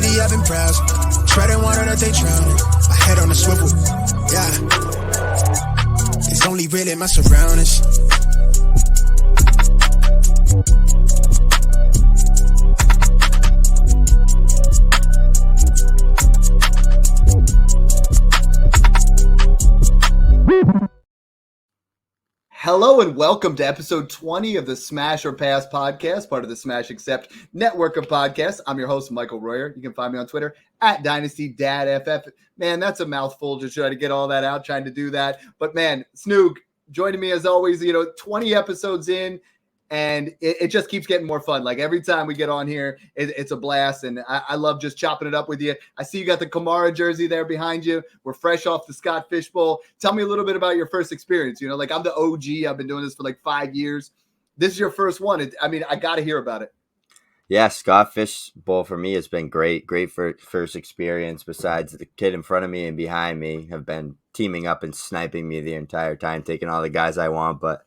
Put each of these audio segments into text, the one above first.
city, I've been proud. Treading water that they drown. My head on the swivel, yeah. It's only really my surroundings. Hello and welcome to episode 20 of the Smash or Pass podcast, part of the Smash Accept network of podcasts. I'm your host, Michael Royer. You can find me on Twitter at DynastyDadFF. Man, that's a mouthful to try to get all that out, trying to do that. But man, Snoog, joining me as always, 20 episodes in, and it just keeps getting more fun. Like every time we get on here, it's a blast, and I love just chopping it up with you. I see you got the Kamara jersey there behind you. We're fresh off the Scott Fish Bowl. Tell me a little bit about your first experience. Like I'm the OG. I've been doing this for like 5 years. This is your first one. I got to hear about it. Yeah, Scott Fish Bowl for me has been great for first experience. Besides the kid in front of me and behind me have been teaming up and sniping me the entire time, taking all the guys I want, but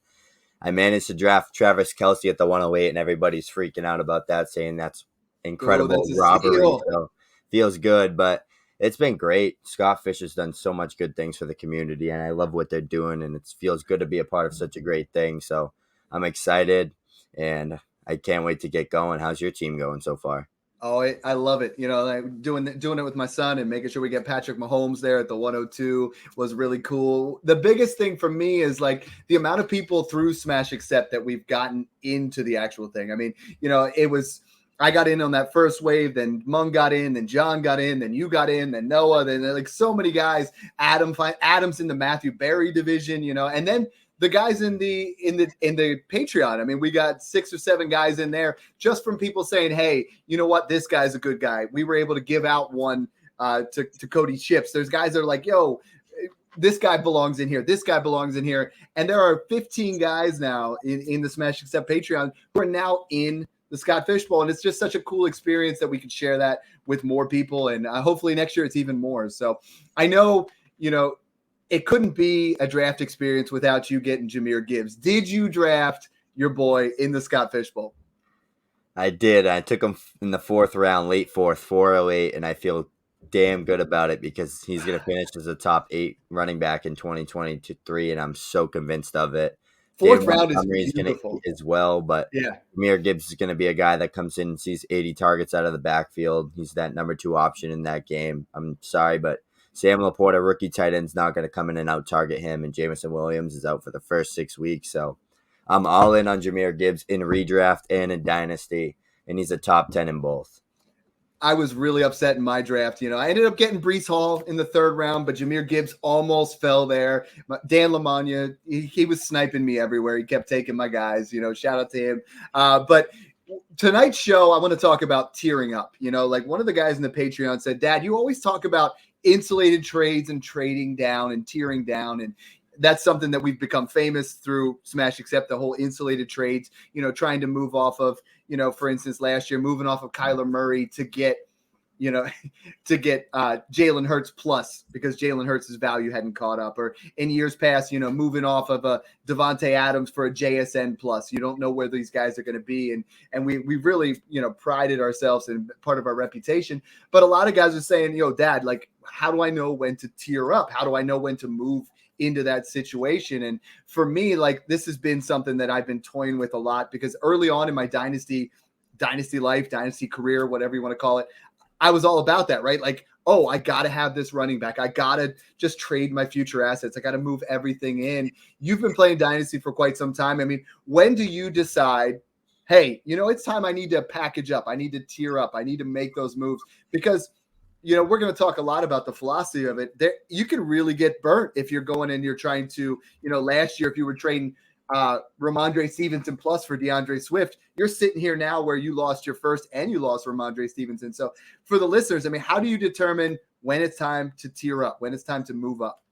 I managed to draft Travis Kelce at the 108, and everybody's freaking out about that, saying that's incredible robbery. So feels good, but it's been great. Scott Fish has done so much good things for the community, and I love what they're doing, and it feels good to be a part of such a great thing. So I'm excited, and I can't wait to get going. How's your team going so far? Oh, I love it. Like doing it with my son and making sure we get Patrick Mahomes there at the 102 was really cool. The biggest thing for me is like the amount of people through Smash Accept that we've gotten into the actual thing. I mean, I got in on that first wave, then Mung got in, then John got in, then you got in, then Noah, then like so many guys. Adam's in the Matthew Berry division, and then the guys in the Patreon. I mean, we got 6 or 7 guys in there just from people saying, hey, you know what? This guy's a good guy. We were able to give out one to Cody Chips. There's guys that are like, yo, this guy belongs in here. This guy belongs in here. And there are 15 guys now in the Smash Accept Patreon who are now in the Scott Fish Bowl. And it's just such a cool experience that we can share that with more people. And hopefully next year it's even more. So I know, it couldn't be a draft experience without you getting Jahmyr Gibbs. Did you draft your boy in the Scott Fish Bowl? I did. I took him in the 4th round, late 4th, 408, and I feel damn good about it because he's going to finish as a top 8 running back in 2023, and I'm so convinced of it. 4th round is beautiful as well, but yeah, Jahmyr Gibbs is going to be a guy that comes in and sees 80 targets out of the backfield. He's that number 2 option in that game. I'm sorry, but Sam Laporta, rookie tight end, is not going to come in and out-target him, and Jameson Williams is out for the first 6 weeks. So I'm all in on Jahmyr Gibbs in redraft and in Dynasty, and he's a top 10 in both. I was really upset in my draft. I ended up getting Breece Hall in the 3rd round, but Jahmyr Gibbs almost fell there. Dan Lamagna, he was sniping me everywhere. He kept taking my guys. Shout out to him. But tonight's show, I want to talk about tearing up. Like one of the guys in the Patreon said, Dad, you always talk about insulated trades and trading down and tearing down, and that's something that we've become famous through Smash Accept, the whole insulated trades, trying to move off of, for instance, last year moving off of Kyler Murray to get Jalen Hurts plus because Jalen Hurts' value hadn't caught up, or in years past, moving off of a Devontae Adams for a JSN plus. You don't know where these guys are going to be. And we really, prided ourselves in part of our reputation. But a lot of guys are saying, Dad, like, how do I know when to tear up? How do I know when to move into that situation? And for me, like, this has been something that I've been toying with a lot because early on in my dynasty life, dynasty career, whatever you want to call it, I was all about that, right? Like, oh, I got to have this running back. I got to just trade my future assets. I got to move everything in. You've been playing Dynasty for quite some time. I mean, when do you decide, hey, it's time I need to package up. I need to tier up. I need to make those moves because, we're going to talk a lot about the philosophy of it. You can really get burnt if you're going and you're trying to, last year, if you were trading Ramondre Stevenson plus for DeAndre Swift, you're sitting here now where you lost your first and you lost Ramondre Stevenson. So for the listeners, I mean, how do you determine when it's time to tier up, when it's time to move up?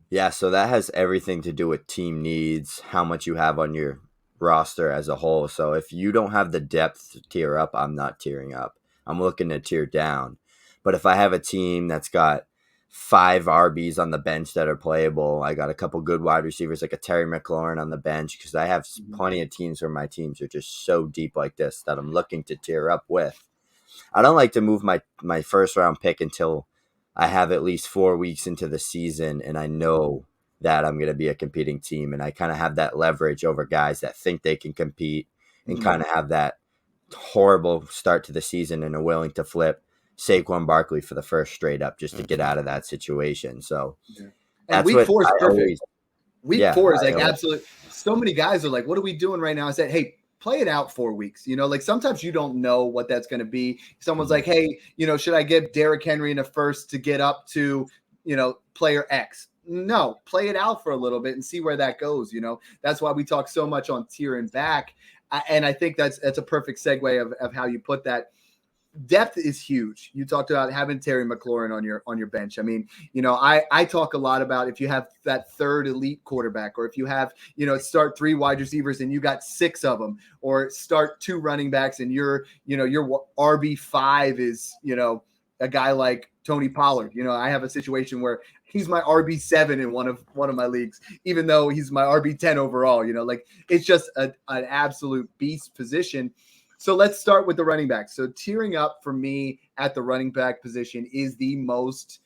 Yeah, so that has everything to do with team needs, how much you have on your roster as a whole. So if you don't have the depth to tier up, I'm not tiering up. I'm looking to tier down. But if I have a team that's got 5 RBs on the bench that are playable, I got a couple good wide receivers like a Terry McLaurin on the bench because I have plenty of teams where my teams are just so deep like this that I'm looking to tier up with. I don't like to move my first round pick until I have at least 4 weeks into the season and I know that I'm going to be a competing team, and I kind of have that leverage over guys that think they can compete and kind of have that horrible start to the season and are willing to flip Saquon Barkley for the first straight up just to get out of that situation. So And that's week what 4 is I perfect. always. Week Yeah, 4 is I like always- absolute. So many guys are like, what are we doing right now? I said, hey, play it out 4 weeks. Like sometimes you don't know what that's going to be. Someone's like, hey, should I give Derrick Henry in a first to get up to, player X? No, play it out for a little bit and see where that goes. That's why we talk so much on tiering back. And I think that's a perfect segue of how you put that. Depth is huge. You talked about having Terry McLaurin on your bench. I mean, I talk a lot about if you have that third elite quarterback, or if you have, start 3 wide receivers and you got 6 of them, or start 2 running backs and your RB5 is, a guy like Tony Pollard. I have a situation where he's my RB7 in one of my leagues, even though he's my RB10 overall. Like it's just an absolute beast position. So let's start with the running back. So tiering up for me at the running back position is the most,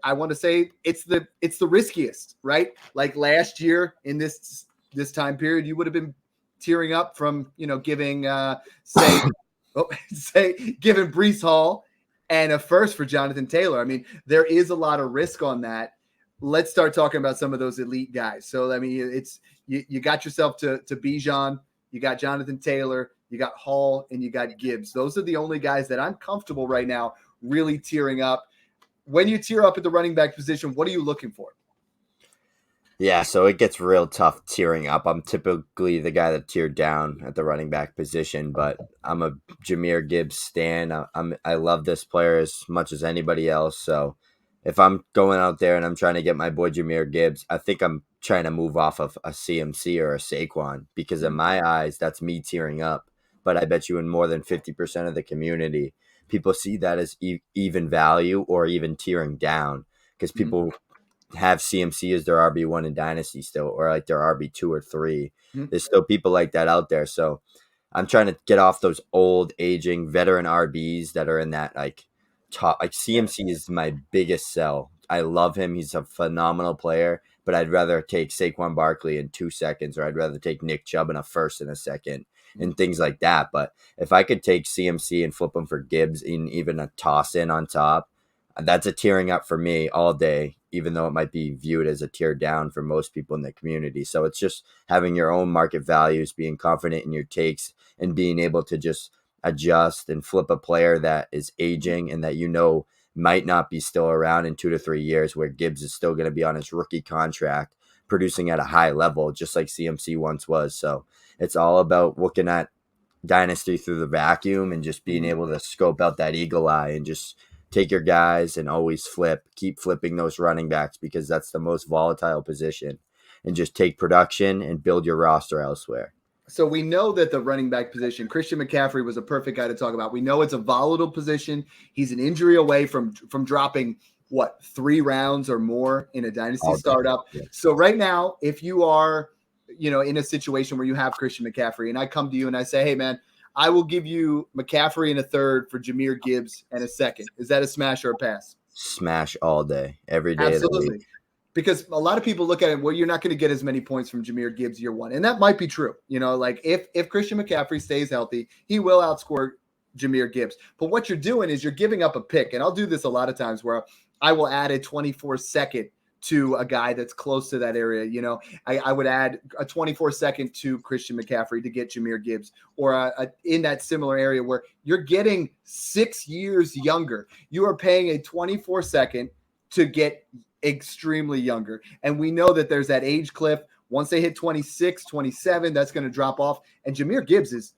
I want to say it's the riskiest, right? Like last year in this time period, you would have been tiering up from, giving, giving Breece Hall and a first for Jonathan Taylor. I mean, there is a lot of risk on that. Let's start talking about some of those elite guys. So, I mean, it's, you got yourself to Bijan, you got Jonathan Taylor, you got Hall, and you got Gibbs. Those are the only guys that I'm comfortable right now really tiering up. When you tier up at the running back position, what are you looking for? Yeah, so it gets real tough tiering up. I'm typically the guy that tiered down at the running back position, but I'm a Jahmyr Gibbs stan. I love this player as much as anybody else. So if I'm going out there and I'm trying to get my boy Jahmyr Gibbs, I think I'm trying to move off of a CMC or a Saquon, because in my eyes, that's me tiering up. But I bet you in more than 50% of the community, people see that as even value or even tiering down, because people have CMC as their RB1 in Dynasty still, or like their RB2 or 3. There's still people like that out there. So I'm trying to get off those old, aging, veteran RBs that are in that like top. Like CMC is my biggest sell. I love him. He's a phenomenal player, but I'd rather take Saquon Barkley in 2 seconds, or I'd rather take Nick Chubb in a first and a second, and things like that. But if I could take CMC and flip him for Gibbs in even a toss in on top, that's a tiering up for me all day, even though it might be viewed as a tier down for most people in the community. So it's just having your own market values, being confident in your takes, and being able to just adjust and flip a player that is aging and that might not be still around in 2 to 3 years, where Gibbs is still going to be on his rookie contract, producing at a high level, just like CMC once was. So it's all about looking at Dynasty through the vacuum and just being able to scope out that eagle eye and just take your guys and always keep flipping those running backs, because that's the most volatile position, and just take production and build your roster elsewhere. So we know that the running back position, Christian McCaffrey was a perfect guy to talk about. We know it's a volatile position. He's an injury away from dropping 3 rounds or more in a dynasty startup. Yeah. So right now, if you are, in a situation where you have Christian McCaffrey and I come to you and I say, hey man, I will give you McCaffrey in a third for Jahmyr Gibbs and a second. Is that a smash or a pass? Smash all day, every day. Absolutely. Of the week. Because a lot of people look at it, well, you're not going to get as many points from Jahmyr Gibbs year 1. And that might be true. Like if Christian McCaffrey stays healthy, he will outscore Jahmyr Gibbs. But what you're doing is you're giving up a pick. And I'll do this a lot of times where I will add a 24-second to a guy that's close to that area. I would add a 24-second to Christian McCaffrey to get Jahmyr Gibbs, or in that similar area where you're getting 6 years younger. You are paying a 24-second to get extremely younger. And we know that there's that age cliff. Once they hit 26, 27, that's going to drop off. And Jahmyr Gibbs is,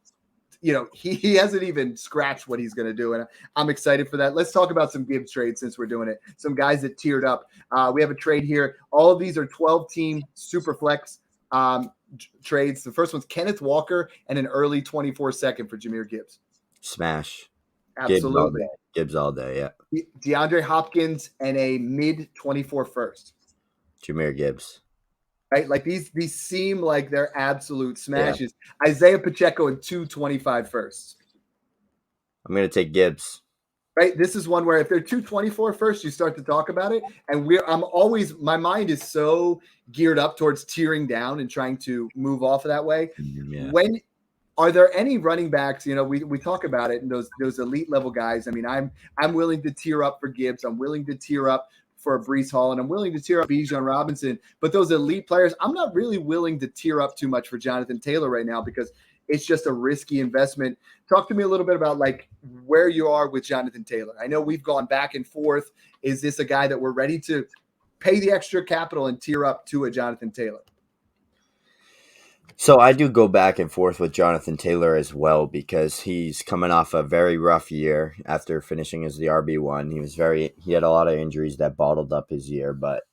he hasn't even scratched what he's going to do. And I'm excited for that. Let's talk about some Gibbs trades since we're doing it. Some guys that tiered up. We have a trade here. All of these are 12-team super flex trades. The first one's Kenneth Walker and an early 24-second for Jahmyr Gibbs. Smash. Absolutely. Gibbs all day, yeah. DeAndre Hopkins and a mid-24 first. Jahmyr Gibbs. Right? Like these seem like they're absolute smashes. Yeah. Isaiah Pacheco and 2 25 firsts. I'm going to take Gibbs. Right. This is one where if they're 224 first, you start to talk about it. And my mind is so geared up towards tearing down and trying to move off of that way. Yeah. When are there any running backs? We talk about it, and those elite level guys. I mean, I'm willing to tear up for Gibbs. I'm willing to tear up for Breece Hall, and I'm willing to tear up Bijan Robinson. But those elite players, I'm not really willing to tear up too much for Jonathan Taylor right now because it's just a risky investment. Talk to me a little bit about like where you are with Jonathan Taylor. I know we've gone back and forth. Is this a guy that we're ready to pay the extra capital and tear up to a Jonathan Taylor? So I do go back and forth with Jonathan Taylor as well because he's coming off a very rough year after finishing as the RB1. He had a lot of injuries that bottled up his year, but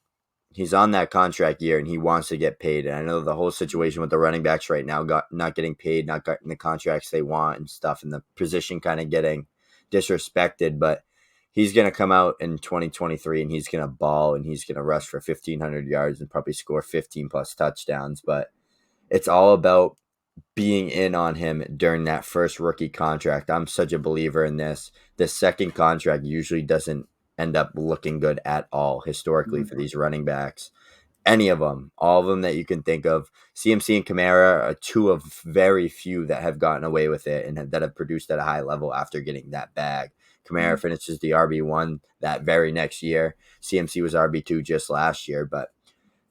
he's on that contract year and he wants to get paid. And I know the whole situation with the running backs right now, not getting paid, not getting the contracts they want and stuff, and the position kind of getting disrespected. But he's going to come out in 2023 and he's going to ball and he's going to rush for 1,500 yards and probably score 15 plus touchdowns. But it's all about being in on him during that first rookie contract. I'm such a believer in this. The second contract usually doesn't end up looking good at all historically for these running backs. Any of them, all of them that you can think of. CMC and Kamara are two of very few that have gotten away with it and that have produced at a high level after getting that bag. Kamara finishes the RB1 that very next year. CMC was RB2 just last year, but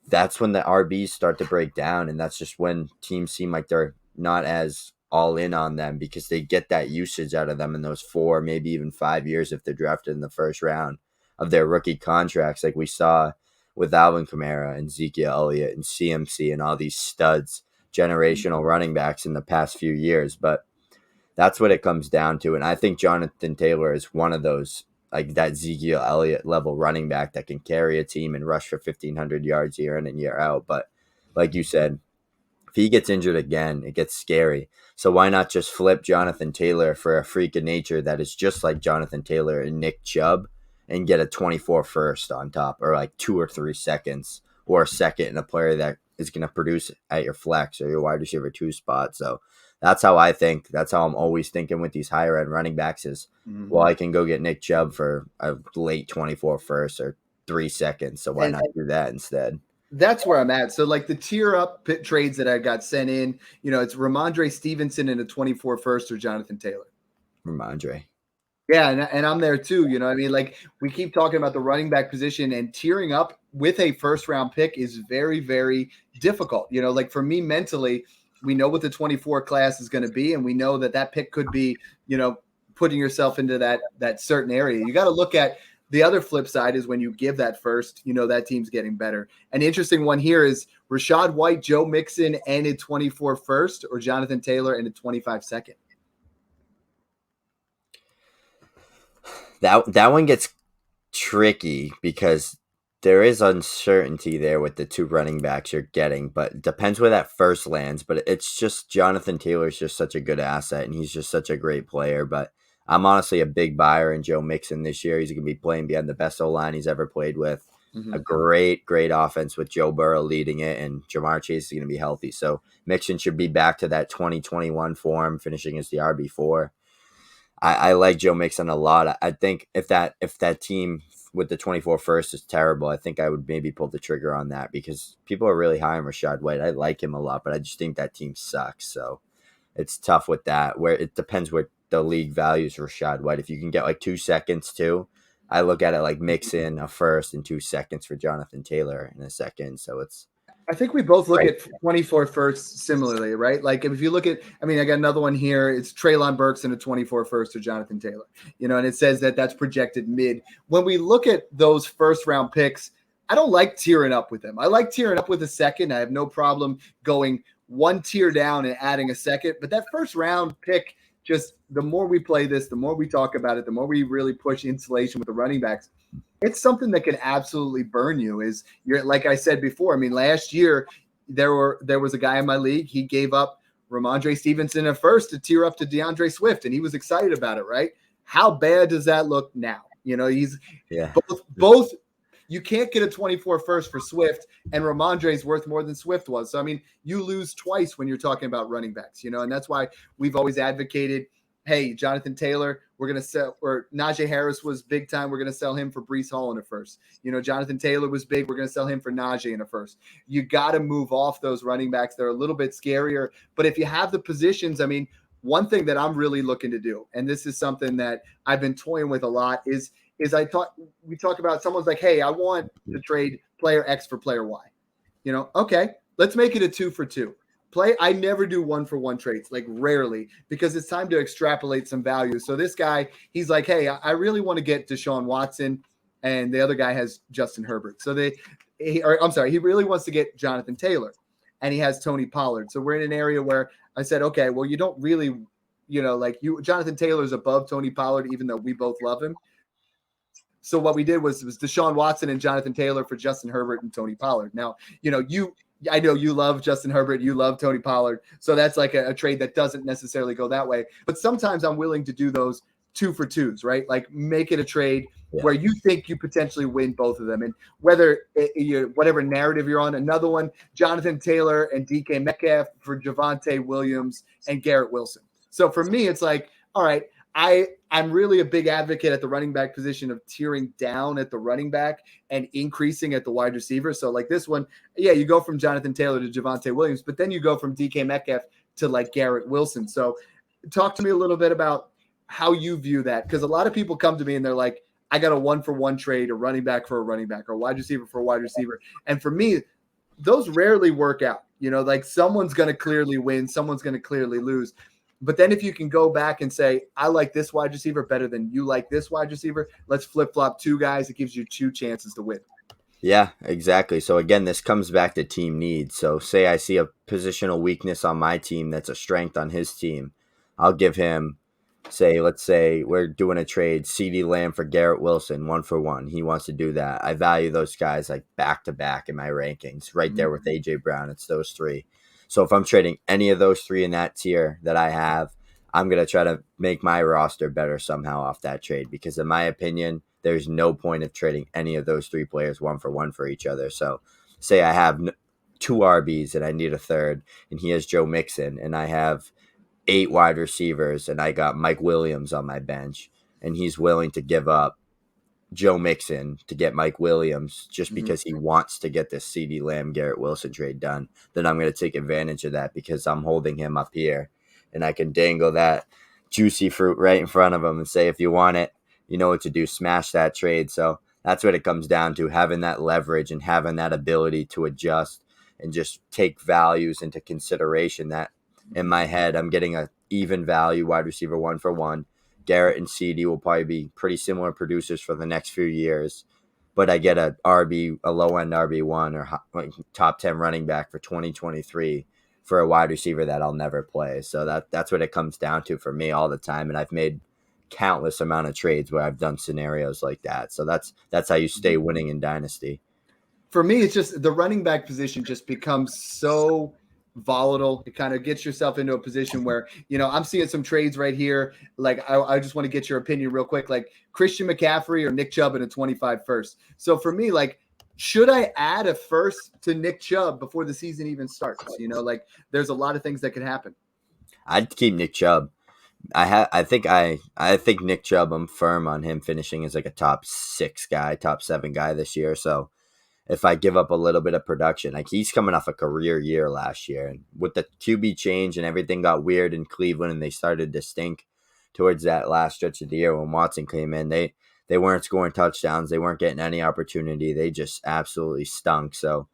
that's when the RBs start to break down, and that's just when teams seem like they're not as all in on them because they get that usage out of them in those 4, maybe even 5 years if they're drafted in the first round of their rookie contracts, like we saw with Alvin Kamara and Ezekiel Elliott and CMC and all these studs, generational running backs in the past few years. But that's what it comes down to, and I think Jonathan Taylor is one of those, like that Ezekiel Elliott level running back that can carry a team and rush for 1,500 yards year in and year out. But like you said, if he gets injured again, it gets scary. So why not just flip Jonathan Taylor for a freak of nature that is just like Jonathan Taylor and Nick Chubb and get a 24 first on top, or like 2 or 3 seconds or a second in a player that is going to produce at your flex or your wide receiver 2 spot. So that's how I think. That's how I'm always thinking with these higher end running backs is, well, I can go get Nick Chubb for a late 24 first or 3 seconds. So why not do that instead? That's where I'm at. So like the tier up trades that I got sent in, it's Ramondre Stevenson in a 24 first or Jonathan Taylor. Ramondre. Yeah, and I'm there too. I mean, like we keep talking about the running back position, and tearing up with a first round pick is very, very difficult. Like for me mentally, we know what the 24 class is going to be, and we know that pick could be, putting yourself into that certain area. You got to look at the other flip side is when you give that first, that team's getting better. An interesting one here is Rachaad White, Joe Mixon, and a 24 first, or Jonathan Taylor and a 25 second. That one gets tricky because there is uncertainty there with the 2 running backs you're getting, but it depends where that first lands. But it's just Jonathan Taylor's just such a good asset, and he's just such a great player. But I'm honestly a big buyer in Joe Mixon this year. He's going to be playing behind the best O-line he's ever played with. Mm-hmm. A great offense with Joe Burrow leading it, and Jamar Chase is going to be healthy. So Mixon should be back to that 2021 form, finishing as the RB4. I like Joe Mixon a lot. I think if that team with the 24 first is terrible, I think I would maybe pull the trigger on that because people are really high on Rachaad White. I like him a lot, but I just think that team sucks. So it's tough with that, where it depends where the league values Rachaad White. If you can get like 2 seconds too, I look at it like Mixon a first and 2 seconds for Jonathan Taylor in a second. So I think we both look at 24 first similarly, right? Like if you look at, I got another one here. It's Treylon Burks in a 24 first or Jonathan Taylor, and it says that's projected mid. When we look at those first round picks, I don't like tearing up with them. I like tearing up with a second. I have no problem going 1 tier down and adding a second, but that first round pick, just the more we play this, the more we talk about it, the more we really push insulation with the running backs. It's something that can absolutely burn you. You're like I said before. Last year there was a guy in my league. He gave up Ramondre Stevenson at first to tier up to DeAndre Swift, and he was excited about it. Right? How bad does that look now? He's both. You can't get a 24 first for Swift, and Ramondre's worth more than Swift was. So you lose twice when you're talking about running backs. And that's why we've always advocated hey, Jonathan Taylor, we're going to sell, or Najee Harris was big time. We're going to sell him for Breece Hall in a first. Jonathan Taylor was big. We're going to sell him for Najee in a first. You got to move off those running backs. They're a little bit scarier. But if you have the positions, I mean, one thing that I'm really looking to do, and this is something that I've been toying with a lot, is we talk about someone's like, hey, I want to trade player X for player Y. Okay, let's make it a 2-for-2. I never do 1-for-1 trades, like rarely, because it's time to extrapolate some value. So this guy, he's like, hey, I really want to get Deshaun Watson, and the other guy has Justin Herbert. So he really wants to get Jonathan Taylor, and he has Tony Pollard. So we're in an area where I said, okay, well, you don't really, Jonathan Taylor's above Tony Pollard, even though we both love him. So what we did was Deshaun Watson and Jonathan Taylor for Justin Herbert and Tony Pollard. Now, I know you love Justin Herbert, you love Tony Pollard. So that's like a trade that doesn't necessarily go that way. But sometimes I'm willing to do those 2-for-2s, right? Like make it a trade where you think you potentially win both of them. And whether whatever narrative you're on, another one, Jonathan Taylor and DK Metcalf for Javonte Williams and Garrett Wilson. So for me, it's like, all right, I'm really a big advocate at the running back position of tearing down at the running back and increasing at the wide receiver. So like this one, you go from Jonathan Taylor to Javonte Williams, but then you go from DK Metcalf to like Garrett Wilson. So talk to me a little bit about how you view that, because a lot of people come to me and they're like, I got a 1-for-1 trade, a running back for a running back, or a wide receiver for a wide receiver. And for me, those rarely work out. Like someone's going to clearly win, someone's going to clearly lose. But then if you can go back and say, I like this wide receiver better than you like this wide receiver, let's flip-flop 2 guys. It gives you 2 chances to win. Yeah, exactly. So again, this comes back to team needs. So say I see a positional weakness on my team that's a strength on his team. I'll give him, let's say we're doing a trade, CeeDee Lamb for Garrett Wilson, 1-for-1. He wants to do that. I value those guys like back-to-back in my rankings, right there with A.J. Brown. It's those 3. So if I'm trading any of those 3 in that tier that I have, I'm going to try to make my roster better somehow off that trade, because in my opinion, there's no point of trading any of those 3 players 1-for-1 for each other. So say I have 2 RBs and I need a third, and he has Joe Mixon, and I have 8 wide receivers and I got Mike Williams on my bench, and he's willing to give up Joe Mixon to get Mike Williams just because he wants to get this CeeDee Lamb Garrett Wilson trade done, then I'm going to take advantage of that, because I'm holding him up here and I can dangle that juicy fruit right in front of him and say, if you want it, you know what to do, smash that trade. So that's what it comes down to, having that leverage and having that ability to adjust and just take values into consideration. That in my head, I'm getting a even value wide receiver 1-for-1. Garrett and CeeDee will probably be pretty similar producers for the next few years, but I get a low-end RB1 or top 10 running back for 2023 for a wide receiver that I'll never play. So that's what it comes down to for me all the time, and I've made countless amount of trades where I've done scenarios like that. So that's how you stay winning in Dynasty. For me, it's just the running back position just becomes so volatile. It kind of gets yourself into a position where, I'm seeing some trades right here. Like, I just want to get your opinion real quick, like Christian McCaffrey or Nick Chubb in a 25 first. So for me, like, should I add a first to Nick Chubb before the season even starts? Like there's a lot of things that could happen. I'd keep Nick Chubb. I think Nick Chubb, I'm firm on him finishing as like a top 6 guy, top 7 guy this year. So if I give up a little bit of production, like he's coming off a career year last year, and with the QB change and everything got weird in Cleveland and they started to stink towards that last stretch of the year when Watson came in, they weren't scoring touchdowns. They weren't getting any opportunity. They just absolutely stunk. So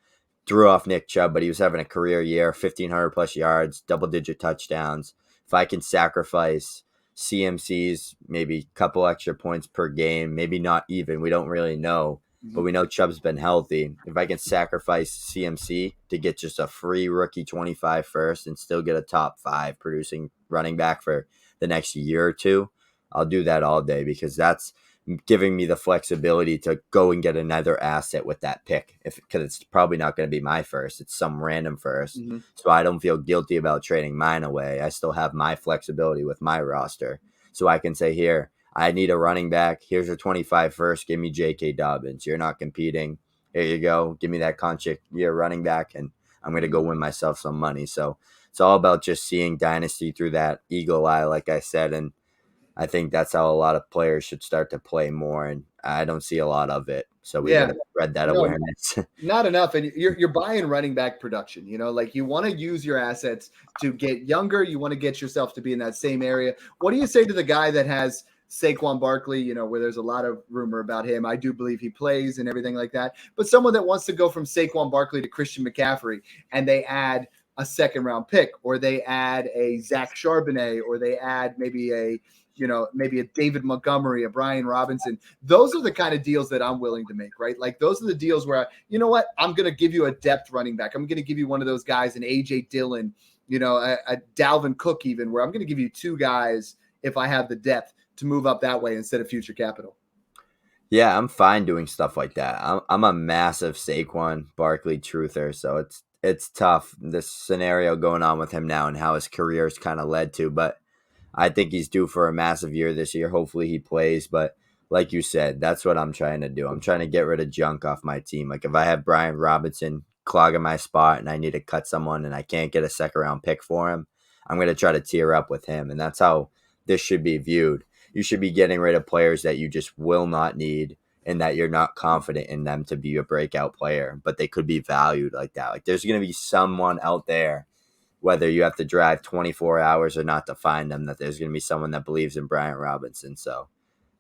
threw off Nick Chubb, but he was having a career year, 1,500 plus yards, double-digit touchdowns. If I can sacrifice CMC's maybe a couple extra points per game, maybe not even, we don't really know, but we know Chubb's been healthy. If I can sacrifice CMC to get just a free rookie 25 first and still get a top 5 producing running back for the next year or 2, I'll do that all day, because that's giving me the flexibility to go and get another asset with that pick, because it's probably not going to be my first. It's some random first. So I don't feel guilty about trading mine away. I still have my flexibility with my roster. So I can say, here, I need a running back. Here's your 25 first. Give me J.K. Dobbins. You're not competing. Here you go. Give me that contract year running back, and I'm going to go win myself some money. So it's all about just seeing Dynasty through that eagle eye, like I said, and I think that's how a lot of players should start to play more, and I don't see a lot of it. So we got Yeah. to spread that No, awareness. not enough. And you're buying running back production. Like you want to use your assets to get younger. You want to get yourself to be in that same area. What do you say to the guy that has Saquon Barkley, where there's a lot of rumor about him? I do believe he plays and everything like that. But someone that wants to go from Saquon Barkley to Christian McCaffrey, and they add a second round pick, or they add a Zach Charbonnet, or they add maybe a David Montgomery, a Brian Robinson. Those are the kind of deals that I'm willing to make, right? Like those are the deals where, I'm going to give you a depth running back. I'm going to give you one of those guys, an AJ Dillon, a Dalvin Cook, even, where I'm going to give you two guys if I have the depth to move up that way instead of future capital. Yeah, I'm fine doing stuff like that. I'm a massive Saquon Barkley truther, so it's tough, this scenario going on with him now and how his career's kind of led to, but I think he's due for a massive year this year. Hopefully he plays, but like you said, that's what I'm trying to do. I'm trying to get rid of junk off my team. Like if I have Brian Robinson clogging my spot and I need to cut someone and I can't get a second round pick for him, I'm going to try to tier up with him. And that's how this should be viewed. You should be getting rid of players that you just will not need and that you're not confident in them to be a breakout player, but they could be valued like that. Like there's going to be someone out there, whether you have to drive 24 hours or not to find them, that there's going to be someone that believes in Brian Robinson. So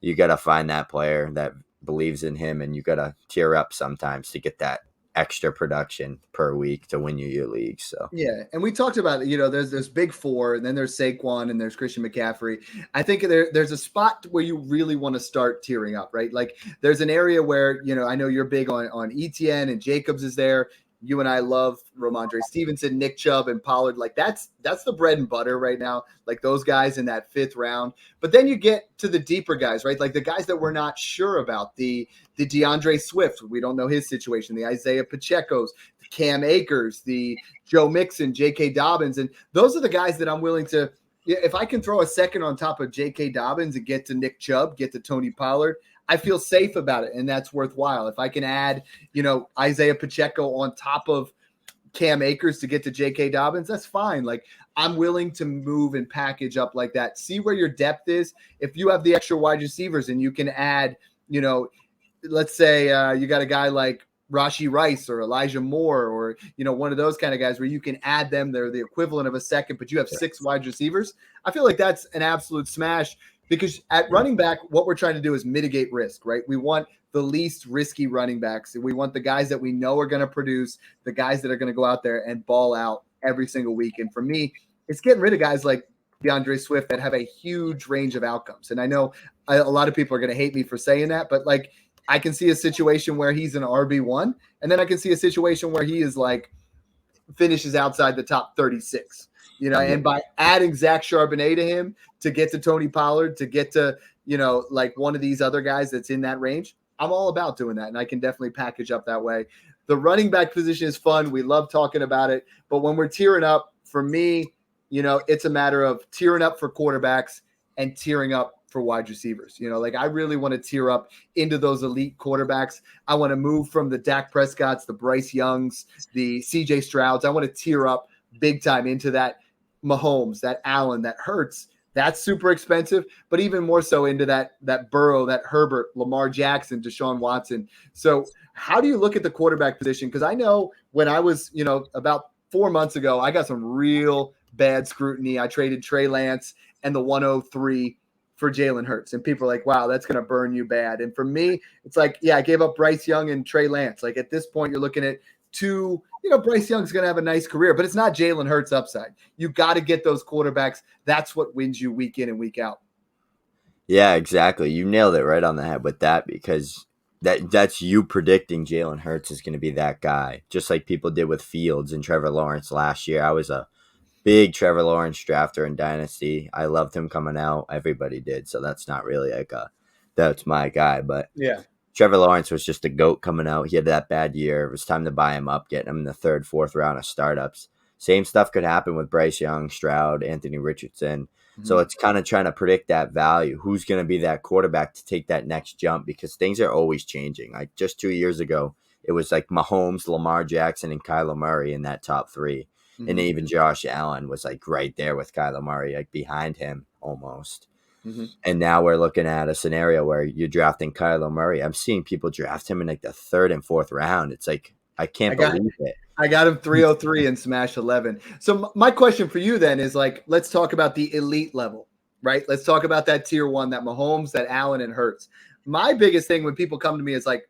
you got to find that player that believes in him, and you got to tier up sometimes to get that extra production per week to win you your league. So yeah, and we talked about there's big four, and then there's Saquon, and there's Christian McCaffrey. I think there's a spot where you really want to start tiering up, right? Like there's an area where I know you're big on ETN, and Jacobs is there. You and I love Ramondre Stevenson, Nick Chubb, and Pollard. Like that's the bread and butter right now. Like those guys in that fifth round. But then you get to the deeper guys, right? Like the guys that we're not sure about. The DeAndre Swift, we don't know his situation. The Isaiah Pacheco's, the Cam Akers, the Joe Mixon, J.K. Dobbins, and those are the guys that I'm willing to. If I can throw a second on top of J.K. Dobbins and get to Nick Chubb, get to Tony Pollard, I feel safe about it, and that's worthwhile. If I can add, Isaiah Pacheco on top of Cam Akers to get to J.K. Dobbins, that's fine. Like I'm willing to move and package up like that. See where your depth is. If you have the extra wide receivers and you can add, let's say you got a guy like Rashee Rice or Elijah Moore or, one of those kind of guys where you can add them. They're the equivalent of a second, but you have 6 wide receivers. I feel like that's an absolute smash. Because at running back, what we're trying to do is mitigate risk, right? We want the least risky running backs. We want the guys that we know are going to produce, the guys that are going to go out there and ball out every single week. And for me, it's getting rid of guys like DeAndre Swift that have a huge range of outcomes. And I know a lot of people are going to hate me for saying that, but like I can see a situation where he's an RB1, and then I can see a situation where he is like finishes outside the top 36. And by adding Zach Charbonnet to him to get to Tony Pollard, to get to, like one of these other guys that's in that range, I'm all about doing that. And I can definitely package up that way. The running back position is fun. We love talking about it. But when we're tiering up, for me, it's a matter of tiering up for quarterbacks and tiering up for wide receivers. Like I really want to tier up into those elite quarterbacks. I want to move from the Dak Prescotts, the Bryce Youngs, the CJ Strouds. I want to tier up big time into that Mahomes, that Allen, that Hurts. That's super expensive, but even more so into that Burrow, that Herbert, Lamar Jackson, Deshaun Watson. So how do you look at the quarterback position? Because I know when I was, about 4 months ago, I got some real bad scrutiny. I traded Trey Lance and the 103 for Jalen Hurts. And people are like, wow, that's going to burn you bad. And for me, it's like, yeah, I gave up Bryce Young and Trey Lance. Like at this point, you're looking at two, Bryce Young's going to have a nice career, but it's not Jalen Hurts upside. You got to get those quarterbacks. That's what wins you week in and week out. Yeah, exactly. You nailed it right on the head with that, because that's you predicting Jalen Hurts is going to be that guy, just like people did with Fields and Trevor Lawrence last year. I was a big Trevor Lawrence drafter in Dynasty. I loved him coming out. Everybody did. So that's not really like that's my guy. But yeah, Trevor Lawrence was just a GOAT coming out. He had that bad year. It was time to buy him up, getting him in the 3rd, 4th round of startups. Same stuff could happen with Bryce Young, Stroud, Anthony Richardson. Mm-hmm. So it's kind of trying to predict that value. Who's going to be that quarterback to take that next jump? Because things are always changing. Like just 2 years ago, it was like Mahomes, Lamar Jackson, and Kyler Murray in that top 3. Mm-hmm. And even Josh Allen was like right there with Kyler Murray, like behind him almost. Hmm. And now we're looking at a scenario where you're drafting Kyler Murray. I'm seeing people draft him in like the third and fourth round. It's like, I I can't got believe it. I got him 303 in Smash 11. So my question for you then is like, let's talk about the elite level, right? Let's talk about that tier one, that Mahomes, that Allen, and Hurts. My biggest thing when people come to me is like,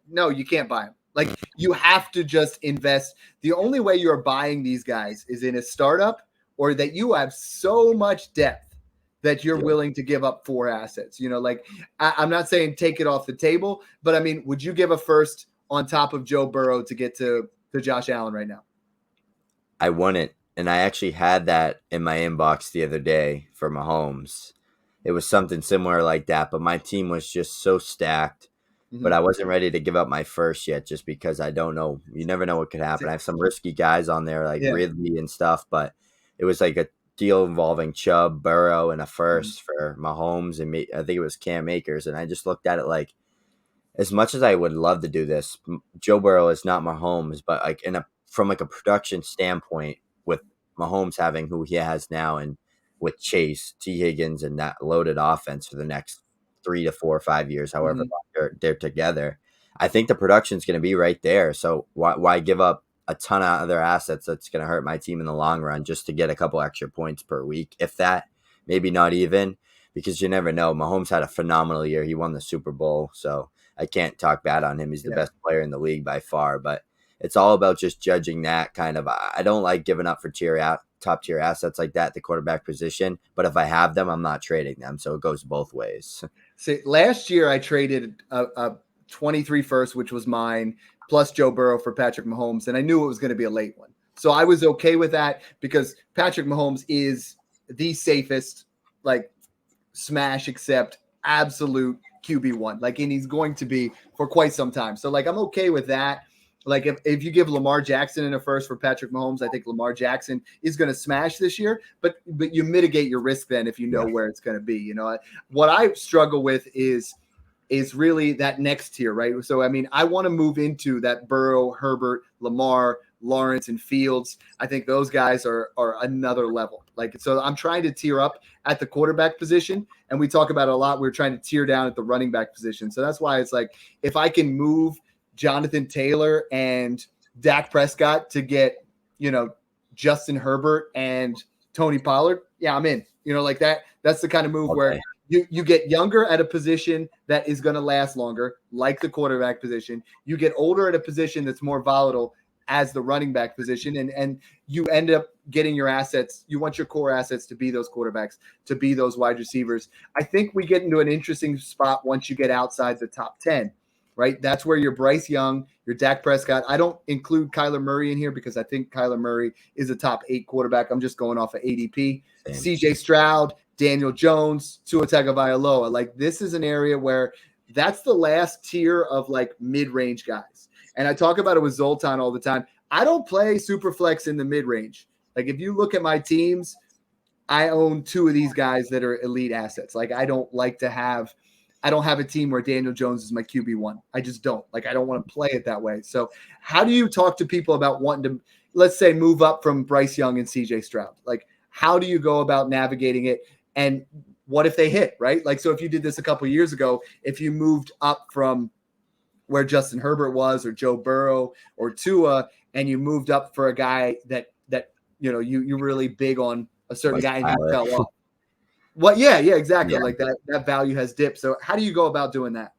no, you can't buy them. Like, you have to just invest. The only way you're buying these guys is in a startup, or that you have so much depth that you're Yeah. willing to give up 4 assets. You know, like, I'm not saying take it off the table, but I mean, would you give a first on top of Joe Burrow to get to Josh Allen right now? I wouldn't. And I actually had that in my inbox the other day for Mahomes. It was something similar like that, but my team was just so stacked. But Mhm. I wasn't ready to give up my first yet, just because I don't know. You never know what could happen. I have some risky guys on there like Yeah. Ridley and stuff, but it was like a deal involving Chubb, Burrow, and a Mhm. first for Mahomes, and I think it was Cam Akers. And I just looked at it like, as much as I would love to do this, Joe Burrow is not Mahomes, but like from like a production standpoint, with Mahomes having who he has now, and with Chase, T. Higgins, and that loaded offense for the next 3 to 4 or 5 years, however Mhm. long they're together, I think the production's going to be right there. So why give up a ton of other assets that's going to hurt my team in the long run just to get a couple extra points per week, if that, maybe not even, because you never know. Mahomes had a phenomenal year. He won the Super Bowl, so I can't talk bad on him. He's the Yeah. best player in the league by far, but it's all about just judging that kind of. I don't like giving up for top tier assets like that, the quarterback position. But if I have them, I'm not trading them. So it goes both ways. See, last year I traded a 23 first, which was mine, plus Joe Burrow for Patrick Mahomes, and I knew it was going to be a late one. So I was okay with that because Patrick Mahomes is the safest, like, smash accept absolute QB1. Like, and he's going to be for quite some time. So, like, I'm okay with that. Like, if you give Lamar Jackson in a first for Patrick Mahomes, I think Lamar Jackson is going to smash this year. But you mitigate your risk then if you know Yeah. where it's going to be. You know, what I struggle with is really that next tier, right? So, I mean, I want to move into that Burrow, Herbert, Lamar, Lawrence, and Fields. I think those guys are another level. Like, so I'm trying to tier up at the quarterback position, and we talk about it a lot. We're trying to tier down at the running back position. So that's why it's like, if I can move Jonathan Taylor and Dak Prescott to get, you know, Justin Herbert and Tony Pollard, yeah, I'm in. You know, like that. That's the kind of move where Okay. you get younger at a position that is going to last longer, like the quarterback position. You get older at a position that's more volatile, as the running back position, and you end up getting your assets. You want your core assets to be those quarterbacks, to be those wide receivers. I think we get into an interesting spot once you get outside the top 10, right? That's where your Bryce Young, your Dak Prescott. I don't include Kyler Murray in here because I think Kyler Murray is a top 8 quarterback. I'm just going off of ADP. Same. CJ Stroud, Daniel Jones, Tua Tagovailoa. Like, this is an area where that's the last tier of like mid-range guys. And I talk about it with Zoltan all the time. I don't play super flex in the mid-range. Like, if you look at my teams, I own 2 of these guys that are elite assets. Like, I don't have a team where Daniel Jones is my QB1. I just don't. Like, I don't want to play it that way. So how do you talk to people about wanting to, let's say, move up from Bryce Young and CJ Stroud? Like, how do you go about navigating it? And what if they hit, right? Like, so if you did this a couple of years ago, if you moved up from where Justin Herbert was, or Joe Burrow, or Tua, and you moved up for a guy that you know you're really big on a certain Like guy and he Tyler. fell off. Well, yeah, exactly. Yeah. Like that value has dipped. So how do you go about doing that?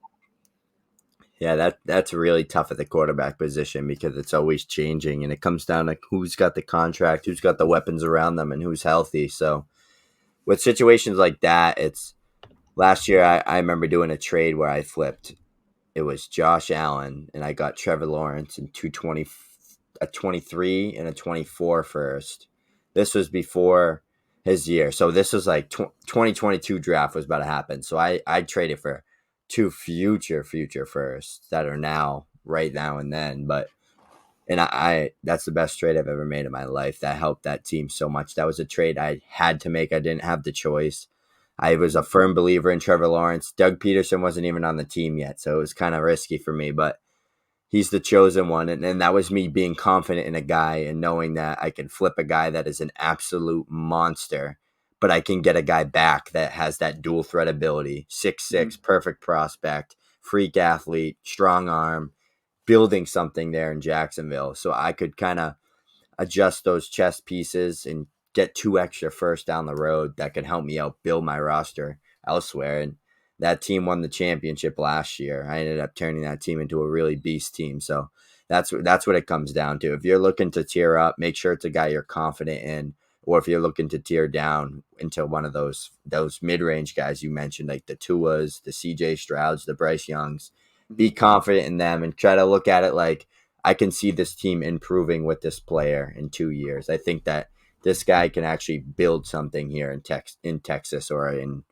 Yeah, that's really tough at the quarterback position because it's always changing, and it comes down to who's got the contract, who's got the weapons around them, and who's healthy. So with situations like that, it's last year I remember doing a trade where I flipped. It was Josh Allen, and I got Trevor Lawrence and a 23 and a 24 first. This was before his year. So this was like 2022 draft was about to happen. So I traded for 2 future firsts that are now right now and then. But and I that's the best trade I've ever made in my life. That helped that team so much. That was a trade I had to make. I didn't have the choice. I was a firm believer in Trevor Lawrence. Doug Peterson wasn't even on the team yet, so it was kind of risky for me, but he's the chosen one. And that was me being confident in a guy and knowing that I can flip a guy that is an absolute monster, but I can get a guy back that has that dual threat ability, 6'6", perfect prospect, freak athlete, strong arm, building something there in Jacksonville. So I could kind of adjust those chess pieces and get 2 extra firsts down the road that could help me out build my roster elsewhere. And that team won the championship last year. I ended up turning that team into a really beast team. So that's what it comes down to. If you're looking to tier up, make sure it's a guy you're confident in. Or if you're looking to tier down into one of those mid-range guys you mentioned, like the Tuas, the CJ Strouds, the Bryce Youngs, be confident in them and try to look at it like, I can see this team improving with this player in 2 years. I think that this guy can actually build something here in Texas or in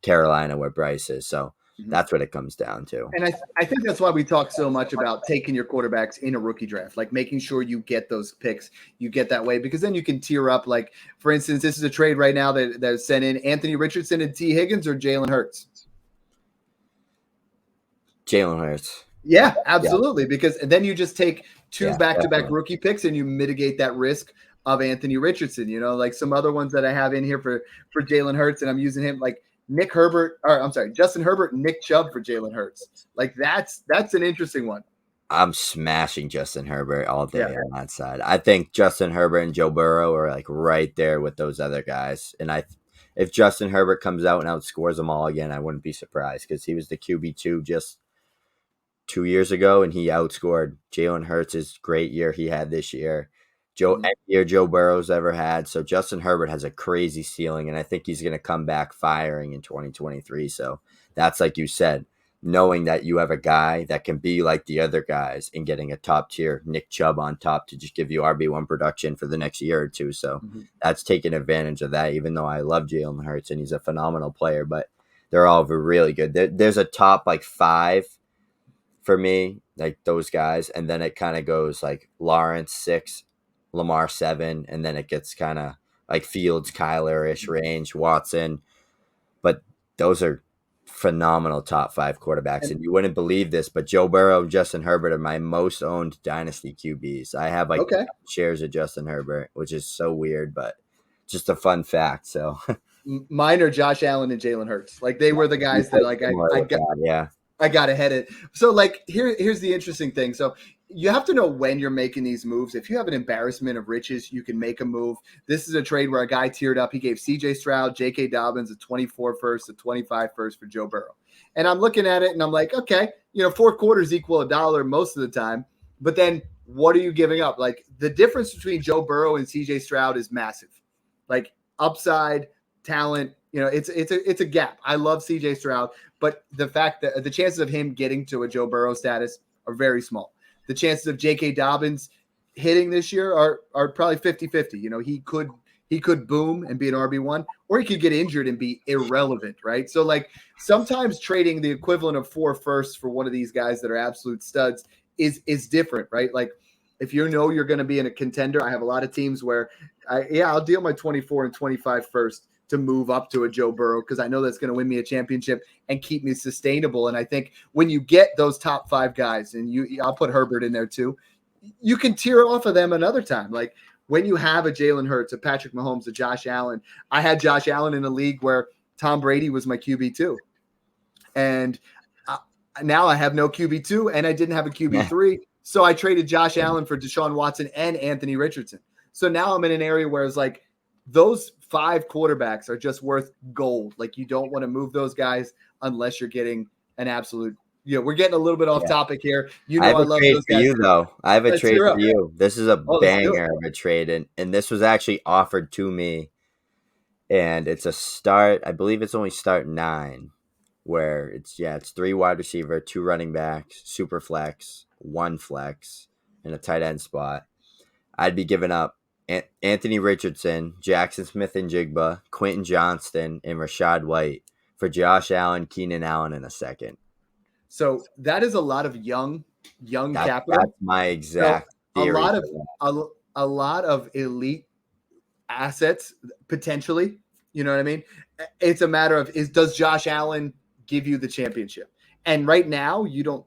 Carolina where Bryce is. So that's what it comes down to. And I think that's why we talk so much about taking your quarterbacks in a rookie draft, like making sure you get those picks, you get that way, because then you can tier up. Like, for instance, this is a trade right now that sent in Anthony Richardson and T. Higgins or Jalen Hurts. Jalen Hurts. Yeah, absolutely. Yeah. Because then you just take 2 back-to-back rookie picks and you mitigate that risk of Anthony Richardson. You know, like some other ones that I have in here for Jalen Hurts, and I'm using him like Justin Herbert, Nick Chubb for Jalen Hurts. Like that's an interesting one. I'm smashing Justin Herbert all day on that side. I think Justin Herbert and Joe Burrow are like right there with those other guys. And if Justin Herbert comes out and outscores them all again, I wouldn't be surprised because he was the QB2 just 2 years ago, and he outscored Jalen Hurts' great year he had this year. Any year Joe Burrow's ever had. So Justin Herbert has a crazy ceiling, and I think he's going to come back firing in 2023. So that's like you said, knowing that you have a guy that can be like the other guys and getting a top tier Nick Chubb on top to just give you RB1 production for the next year or two. So that's taking advantage of that, even though I love Jalen Hurts and he's a phenomenal player, but they're all really good. There's a top like 5 for me, like those guys. And then it kind of goes like Lawrence 6, Lamar 7, and then it gets kind of like Fields, Kyler-ish range, Watson. But those are phenomenal top 5 quarterbacks. And you wouldn't believe this, but Joe Burrow and Justin Herbert are my most owned dynasty QBs. I have shares of Justin Herbert, which is so weird, but just a fun fact. So mine are Josh Allen and Jalen Hurts. Like they were the guys that like I got ahead of it. So like here's the interesting thing. So you have to know when you're making these moves. If you have an embarrassment of riches, you can make a move. This is a trade where a guy tiered up. He gave CJ Stroud, J.K. Dobbins a 24 first, a 25 first for Joe Burrow. And I'm looking at it and I'm like, okay, 4 quarters equal $1 most of the time. But then what are you giving up? Like the difference between Joe Burrow and CJ Stroud is massive. Like upside, talent, it's a gap. I love CJ Stroud, but the fact that the chances of him getting to a Joe Burrow status are very small. The chances of J.K. Dobbins hitting this year are probably 50-50. He could boom and be an RB1, or he could get injured and be irrelevant, right? So like sometimes trading the equivalent of 4 firsts for one of these guys that are absolute studs is different, right? Like if you're going to be in a contender, I have a lot of teams where I'll deal my 24 and 25 first to move up to a Joe Burrow because I know that's going to win me a championship and keep me sustainable. And I think when you get those top 5 guys, and I'll put Herbert in there too, you can tier off of them another time. Like when you have a Jalen Hurts, a Patrick Mahomes, a Josh Allen. I had Josh Allen in a league where Tom Brady was my QB2. And now I have no QB2 and I didn't have a QB3. So I traded Josh Allen for Deshaun Watson and Anthony Richardson. So now I'm in an area where it's like, those 5 quarterbacks are just worth gold. Like you don't want to move those guys unless you're getting an absolute. We're getting a little bit off topic here. I love those guys. You though. I have a trade for you. This is a banger of a trade, and this was actually offered to me. And it's a start. I believe it's only start 9, where it's 3 wide receiver, 2 running backs, super flex, 1 flex, and a tight end spot. I'd be giving up Anthony Richardson, Jackson Smith-Njigba, Quentin Johnston, and Rachaad White for Josh Allen, Keenan Allen in a second. So that is a lot of young capital. That's my exact theory. A lot of elite assets potentially. You know what I mean? It's a matter of does Josh Allen give you the championship? And right now you don't.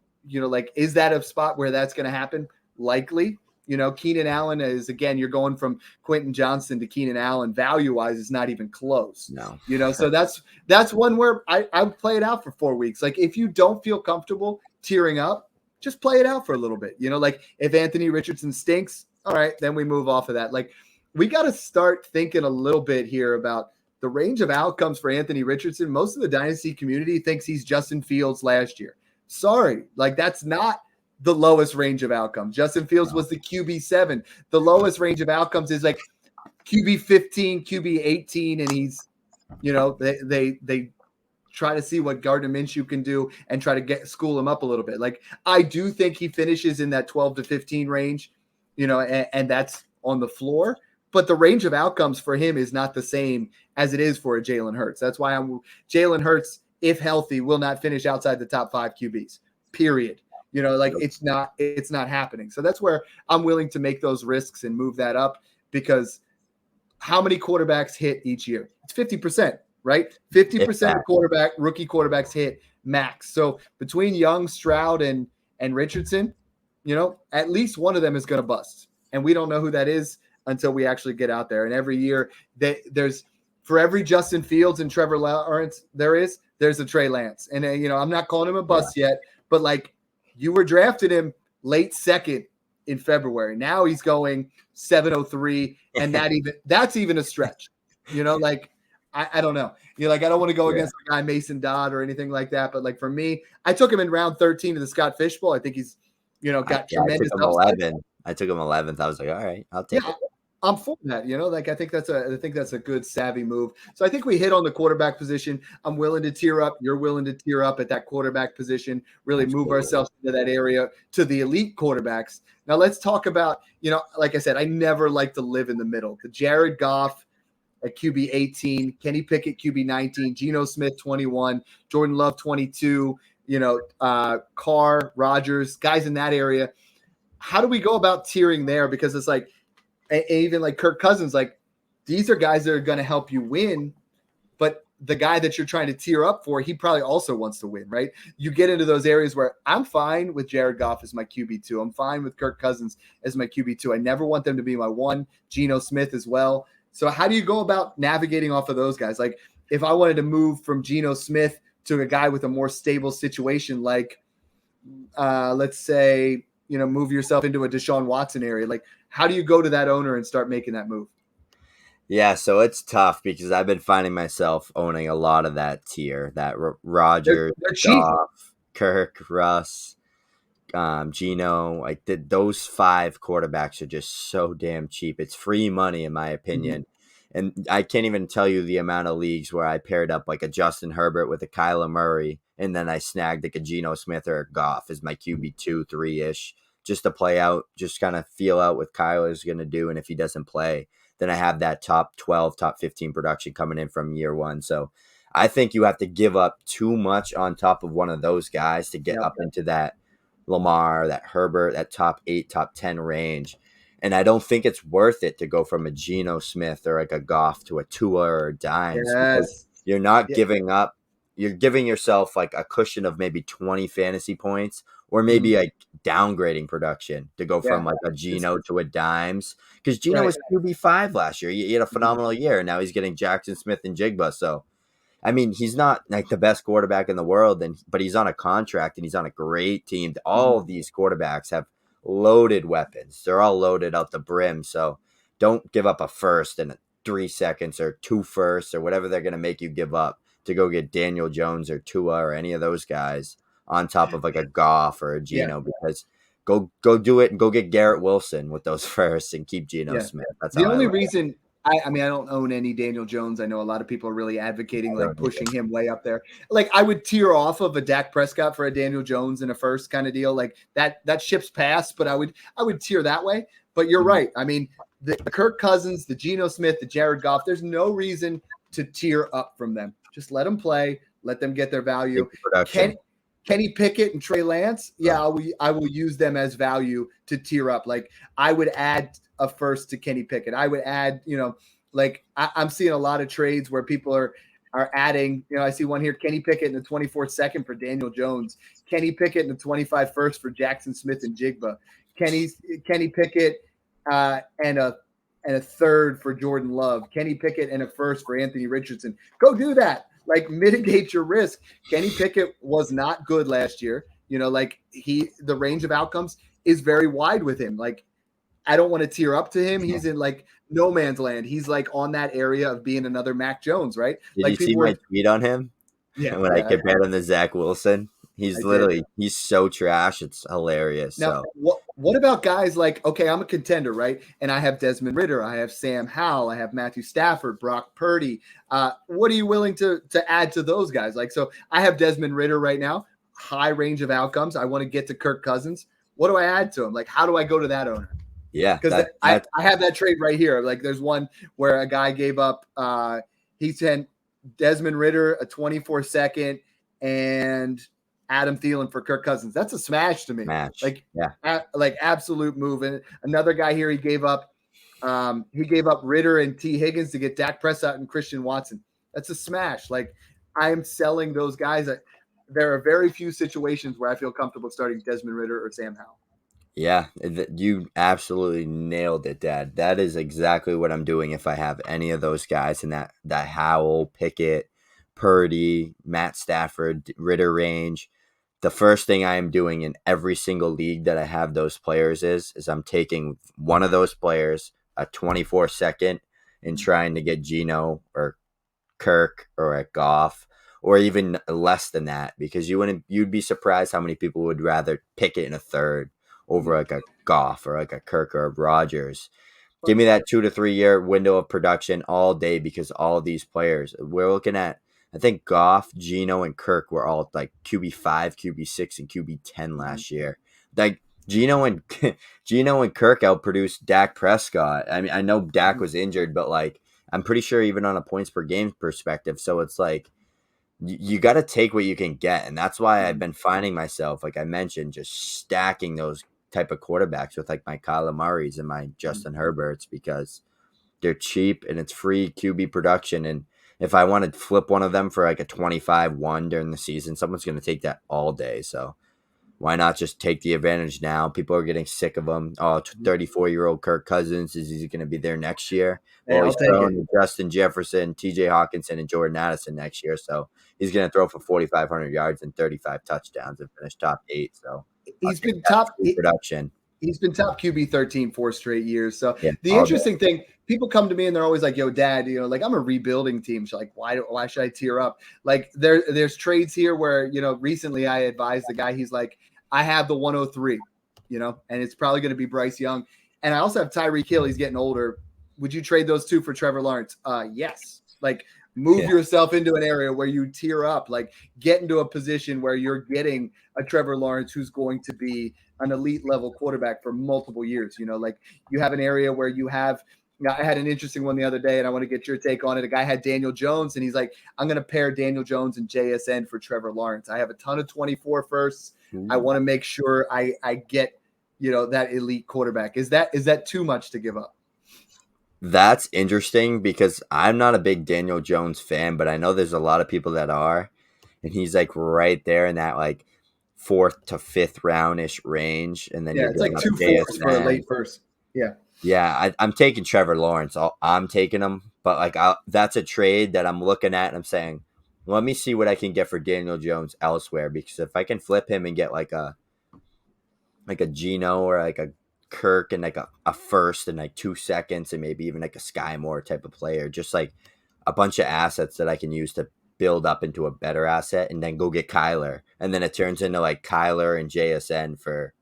Is that a spot where that's going to happen? Likely. You know, Keenan Allen is, again, you're going from Quentin Johnston to Keenan Allen. Value-wise, is not even close. No. You know, so that's one where I would play it out for 4 weeks. Like, if you don't feel comfortable tearing up, just play it out for a little bit. You know, like if Anthony Richardson stinks, all right, then we move off of that. Like, we got to start thinking a little bit here about the range of outcomes for Anthony Richardson. Most of the dynasty community thinks he's Justin Fields last year. Sorry, like that's not the lowest range of outcomes. Justin Fields was the QB7. The lowest range of outcomes is like QB15, QB18, and he's, you know, they try to see what Gardner Minshew can do and try to school him up a little bit. Like, I do think he finishes in that 12 to 15 range, you know, and that's on the floor. But the range of outcomes for him is not the same as it is for a Jalen Hurts. That's why Jalen Hurts, if healthy, will not finish outside the top 5 QBs, period. You know, like it's not happening. So that's where I'm willing to make those risks and move that up, because how many quarterbacks hit each year? It's 50%, right? 50% of rookie quarterbacks hit max. So between Young, Stroud, and Richardson, you know, at least one of them is going to bust. And we don't know who that is until we actually get out there. And every year there's, for every Justin Fields and Trevor Lawrence there's a Trey Lance. And, you know, I'm not calling him a bust yet, but like, you were drafted him late second in February. Now he's going 703, and that's even a stretch. You know, like I don't know. You're like, I don't want to go against the guy Mason Dodd or anything like that. But like for me, I took him in round 13 to the Scott Fish Bowl. I think he's, you know, got tremendous upside. I took him 11th. I was like, all right, I'll take it. I'm for that, you know, like I think that's a good savvy move. So I think we hit on the quarterback position. I'm willing to tear up. You're willing to tear up at that quarterback position, really move ourselves into that area to the elite quarterbacks. Now let's talk about, you know, like I said, I never like to live in the middle. The Jared Goff at QB 18, Kenny Pickett QB 19, Geno Smith 21, Jordan Love 22, you know, Carr, Rodgers, guys in that area. How do we go about tiering there? Because it's like, and even like Kirk Cousins, like these are guys that are going to help you win, but the guy that you're trying to tier up for, he probably also wants to win, right? You get into those areas where I'm fine with Jared Goff as my QB2. I'm fine with Kirk Cousins as my QB2. I never want them to be my 1, Geno Smith as well. So how do you go about navigating off of those guys? Like if I wanted to move from Geno Smith to a guy with a more stable situation, like let's say, you know, move yourself into a Deshaun Watson area. Like, how do you go to that owner and start making that move? Yeah, so it's tough because I've been finding myself owning a lot of that tier, that Rodgers, Goff, Kirk, Russ, Geno. Like those 5 quarterbacks are just so damn cheap. It's free money, in my opinion. And I can't even tell you the amount of leagues where I paired up like a Justin Herbert with a Kyler Murray, and then I snagged like a Geno Smith or a Goff as my QB2, 3-ish, just to play out, just kind of feel out what Kyler's going to do. And if he doesn't play, then I have that top 12, top 15 production coming in from year 1. So I think you have to give up too much on top of one of those guys to get up into that Lamar, that Herbert, that top 8, top 10 range. And I don't think it's worth it to go from a Geno Smith or like a Goff to a Tua or a Dimes. Yes. You're not giving up. You're giving yourself like a cushion of maybe 20 fantasy points, or maybe like downgrading production to go from like a Geno to a Dimes. Because Geno was QB5 last year. He had a phenomenal year, and now he's getting Jackson Smith and Jigba. So, I mean, he's not like the best quarterback in the world, but he's on a contract and he's on a great team. All of these quarterbacks have loaded weapons. They're all loaded out the brim. So don't give up a first and 3 seconds or 2 firsts or whatever they're going to make you give up to go get Daniel Jones or Tua or any of those guys on top of like a Goff or a Geno, because go do it and go get Garrett Wilson with those firsts and keep Geno Smith. That's the only reason. I mean, I don't own any Daniel Jones. I know a lot of people are really advocating, like pushing him way up there. Like I would tier off of a Dak Prescott for a Daniel Jones in a first kind of deal. Like that ship's passed, but I would tier that way. But you're right. I mean, the Kirk Cousins, the Geno Smith, the Jared Goff, there's no reason to tier up from them. Just let them play. Let them get their value. Kenny Pickett and Trey Lance, I will use them as value to tier up. Like I would add a first to Kenny Pickett. I would add, you know, like I'm seeing a lot of trades where people are adding, you know, I see one here, Kenny Pickett in the 24th second for Daniel Jones, Kenny Pickett in the 25 first for Jackson Smith and Jigba, Kenny Pickett, and a third for Jordan Love, Kenny Pickett and a first for Anthony Richardson. Go do that. Like, mitigate your risk. Kenny Pickett was not good last year. Like, the range of outcomes is very wide with him. Like, I don't want to tear up to him. He's in like no man's land. He's like on that area of being another Mac Jones, right? Did like you see my tweet on him? Yeah. When I compared him to Zach Wilson, he's so trash. It's hilarious. Now, so what about guys like, okay, I'm a contender, right? And I have Desmond Ridder, I have Sam Howell, I have Matthew Stafford, Brock Purdy. What are you willing to add to those guys? Like, so I have Desmond Ridder right now, high range of outcomes. I want to get to Kirk Cousins. What do I add to him? Like, how do I go to that owner? Yeah, because I have that trade right here. Like, there's one where a guy gave up. He sent Desmond Ridder a 24-second and Adam Thielen for Kirk Cousins. That's a smash to me. Like, yeah, like absolute move. And another guy here, he gave up Ridder and T. Higgins to get Dak Prescott and Christian Watson. That's a smash. Like, I am selling those guys. There are very few situations where I feel comfortable starting Desmond Ridder or Sam Howell. Yeah, you absolutely nailed it, Dad. That is exactly what I'm doing if I have any of those guys in that Howell, Pickett, Purdy, Matt Stafford, Ridder range. The first thing I am doing in every single league that I have those players is I'm taking one of those players, a 24-second, and trying to get Geno or Kirk or a Goff, or even less than that, because you'd be surprised how many people would rather pick it in a third over like a Goff or like a Kirk or a Rodgers. Give me that 2 to 3 year window of production all day, because all of these players we're looking at, I think Goff, Geno, and Kirk were all like QB5, QB6, and QB10 last year. Like Geno and Kirk outproduced Dak Prescott. I mean, I know Dak was injured, but like I'm pretty sure even on a points per game perspective. So it's like you got to take what you can get, and that's why I've been finding myself, like I mentioned, just stacking those type of quarterbacks with like my Kyler Murrays and my Justin Herberts, because they're cheap and it's free QB production. And if I want to flip one of them for like a 25-1 during the season, someone's going to take that all day. So why not just take the advantage now? People are getting sick of them. Oh, 34-year-old Kirk Cousins, is he going to be there next year? Well, he's throwing Justin Jefferson, TJ Hawkinson, and Jordan Addison next year. So he's going to throw for 4,500 yards and 35 touchdowns and finish top 8. So he's been top production. He's been top QB 13 4 straight years. So yeah, the interesting thing, people come to me and they're always like, yo, Dad, like I'm a rebuilding team. So like, why should I tear up? Like there's trades here where, recently I advised the guy, he's like, I have the 103, and it's probably going to be Bryce Young. And I also have Tyreek Hill. He's getting older. Would you trade those two for Trevor Lawrence? Yes. Like, move yourself into an area where you tear up, like get into a position where you're getting a Trevor Lawrence who's going to be an elite level quarterback for multiple years. Like you have an area where you have, I had an interesting one the other day and I want to get your take on it. A guy had Daniel Jones and he's like, I'm going to pair Daniel Jones and JSN for Trevor Lawrence. I have a ton of 24 firsts. I want to make sure I get, that elite quarterback. Is that too much to give up? That's interesting, because I'm not a big Daniel Jones fan, but I know there's a lot of people that are, and he's like right there in that like 4th to 5th roundish range. And then it's like 2 fourths for a late first. Yeah. I'm taking Trevor Lawrence. I'm taking him, but like that's a trade that I'm looking at and I'm saying, let me see what I can get for Daniel Jones elsewhere, because if I can flip him and get like a Geno or like a Kirk and like a first and like 2 seconds and maybe even like a Sky Moore type of player, just like a bunch of assets that I can use to build up into a better asset, and then go get Kyler, and then it turns into like Kyler and JSN for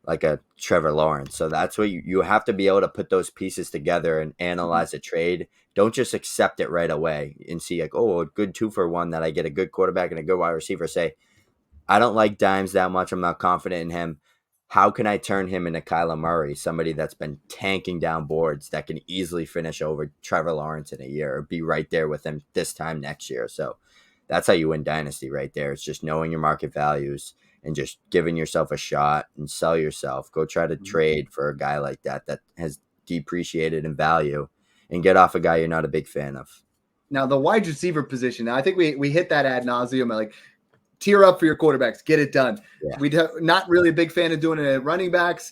like a Trevor Lawrence. So that's what you have to be able to put those pieces together and analyze a trade. Don't just accept it right away and see like, oh, a good 2-for-1 that I get a good quarterback and a good wide receiver. Say, I don't like Dimes that much. I'm not confident in him. How can I turn him into Kyler Murray, somebody that's been tanking down boards that can easily finish over Trevor Lawrence in a year or be right there with him this time next year? So that's how you win Dynasty right there. It's just knowing your market values and just giving yourself a shot and sell yourself. Go try to trade for a guy like that has depreciated in value, and get off a guy you're not a big fan of. Now, the wide receiver position, I think we hit that ad nauseum. Like, tier up for your quarterbacks. Get it done. Yeah. Not really a big fan of doing it at running backs.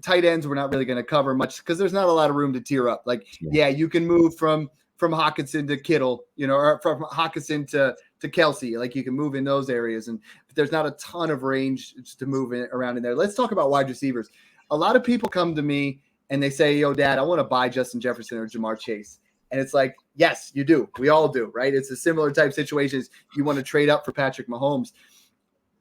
Tight ends, we're not really going to cover much because there's not a lot of room to tier up. Like, yeah, you can move from Hockenson to Kittle, or from Hockenson to Kelsey. Like, you can move in those areas, and there's not a ton of range to move around in there. Let's talk about wide receivers. A lot of people come to me and they say, yo, Dad, I want to buy Justin Jefferson or Jamar Chase. And it's like, yes, you do. We all do, right? It's a similar type situation. You want to trade up for Patrick Mahomes.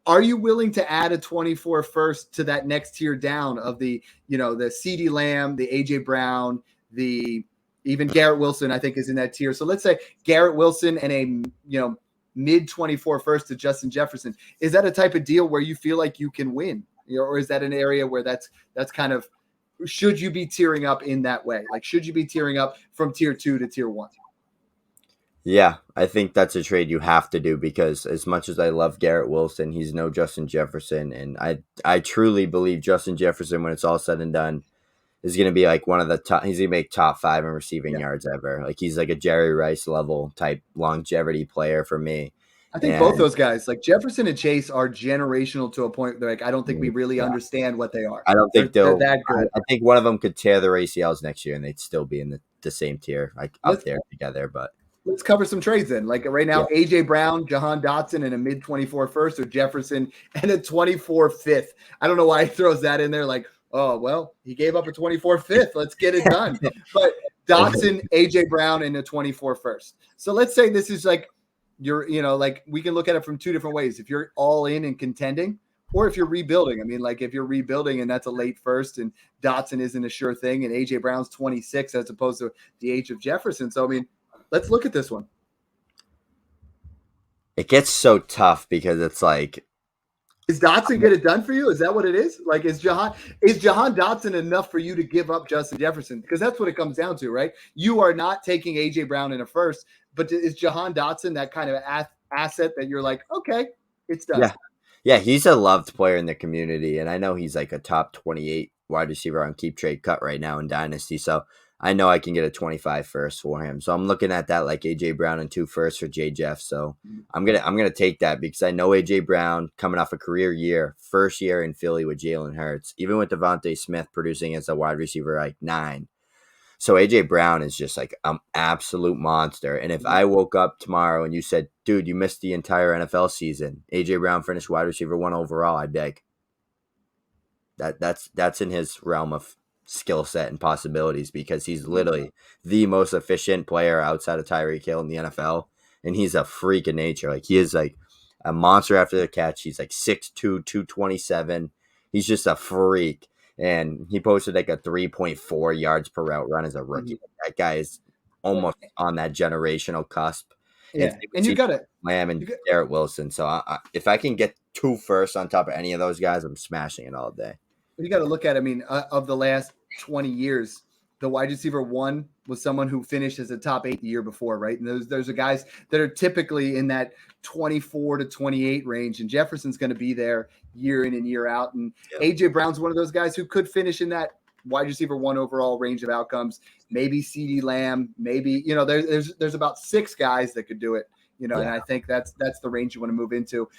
Are you willing to add a 24 first to that next tier down of the CeeDee Lamb, the AJ Brown, even Garrett Wilson, I think, is in that tier. So let's say Garrett Wilson and a mid 24 first to Justin Jefferson. Is that a type of deal where you feel like you can win? Or is that an area where that's kind of, should you be tiering up in that way? Like, should you be tiering up from tier 2 to tier 1? Yeah, I think that's a trade you have to do, because as much as I love Garrett Wilson, he's no Justin Jefferson. And I truly believe Justin Jefferson, when it's all said and done, is going to be like one of the top. He's going to make top 5 in receiving yards ever. Like, he's like a Jerry Rice level type longevity player for me. I think both those guys, like Jefferson and Chase, are generational to a point where, like, I don't think we really understand what they are. I don't think they're that good. I think one of them could tear their ACLs next year and they'd still be in the same tier, like up there together. But let's cover some trades then. Like right now, AJ Brown, Jahan Dotson, and a mid 24 first, or Jefferson and a 24 fifth. I don't know why he throws that in there. Like, oh, well, he gave up a 24 fifth. Let's get it done. But Dotson, AJ Brown, and a 24 first. So let's say this is like, like, we can look at it from two different ways. If you're all in and contending, or if you're rebuilding. I mean, like, if you're rebuilding and that's a late first and Dotson isn't a sure thing and AJ Brown's 26 as opposed to the age of Jefferson. So, I mean, let's look at this one. It gets so tough because it's like, is Dotson get it done for you? Is that what it is? Like, is Jahan Dotson enough for you to give up Justin Jefferson? Because that's what it comes down to, right? You are not taking AJ Brown in a first, but is Jahan Dotson that kind of asset that you're like, okay, it's done? Yeah, he's a loved player in the community, and I know he's like a top 28 wide receiver on Keep Trade Cut right now in Dynasty, so I know I can get a 25 first for him. So I'm looking at that, like AJ Brown and 2 firsts for J Jeff. So I'm gonna take that because I know AJ Brown coming off a career year, first year in Philly with Jalen Hurts, even with Devontae Smith producing as a wide receiver like 9. So AJ Brown is just like an absolute monster. And if I woke up tomorrow and you said, dude, you missed the entire NFL season, AJ Brown finished wide receiver 1 overall, I'd be like, that's in his realm of skill set and possibilities, because he's literally the most efficient player outside of Tyreek Hill in the NFL. And he's a freak of nature. Like, he is like a monster after the catch. He's like 6'2", 227. He's just a freak. And he posted like a 3.4 yards per route run as a rookie. That guy is almost on that generational cusp. Yeah, and you got it. Lamb and Garrett Wilson. So if I can get 2 firsts on top of any of those guys, I'm smashing it all day. You got to look at, I mean, of the last 20 years, the wide receiver 1 was someone who finished as a top 8 the year before, right? And those are guys that are typically in that 24 to 28 range, and Jefferson's going to be there year in and year out. And AJ Brown's one of those guys who could finish in that wide receiver 1 overall range of outcomes. Maybe CeeDee Lamb, maybe, there's about 6 guys that could do it, and I think that's the range you want to move into.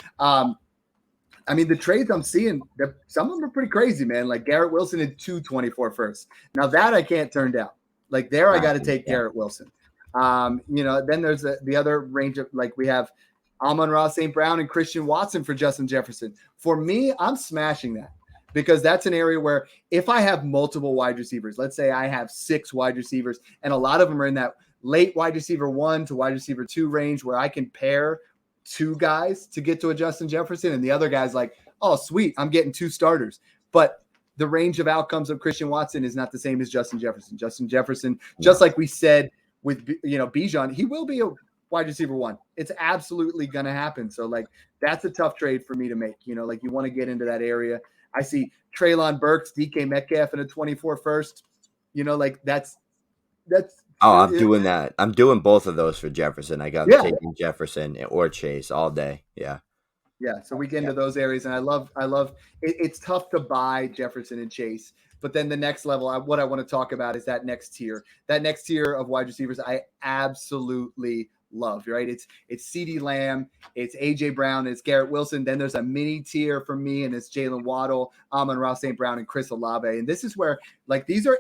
I mean, the trades I'm seeing, some of them are pretty crazy, man. Like Garrett Wilson and 2 24 firsts. Now that I can't turn down. Like there, I got to take Garrett Wilson. Then there's the other range of, like, we have Amon-Ra St. Brown and Christian Watson for Justin Jefferson. For me, I'm smashing that, because that's an area where if I have multiple wide receivers, let's say I have 6 wide receivers, and a lot of them are in that late wide receiver 1 to wide receiver 2 range, where I can pair 2 guys to get to a Justin Jefferson, and the other guy's like, oh, sweet, I'm getting 2 starters. But the range of outcomes of Christian Watson is not the same as Justin Jefferson. Justin Jefferson, just like we said with, Bijan, he will be a wide receiver 1. It's absolutely going to happen. So, like, that's a tough trade for me to make. Like, you want to get into that area. I see Treylon Burks, DK Metcalf, and a 24 first. Like, that's. Oh, I'm doing that. I'm doing both of those for Jefferson. I got taking Jefferson or Chase all day. Yeah. Yeah. So we get into those areas, and I love it. It's tough to buy Jefferson and Chase, but then the next level, what I want to talk about is that next tier of wide receivers. I absolutely love, right? It's CeeDee Lamb, it's AJ Brown, it's Garrett Wilson. Then there's a mini tier for me, and it's Jalen Waddle, Amon-Ra St. Brown, and Chris Olave. And this is where, like, these are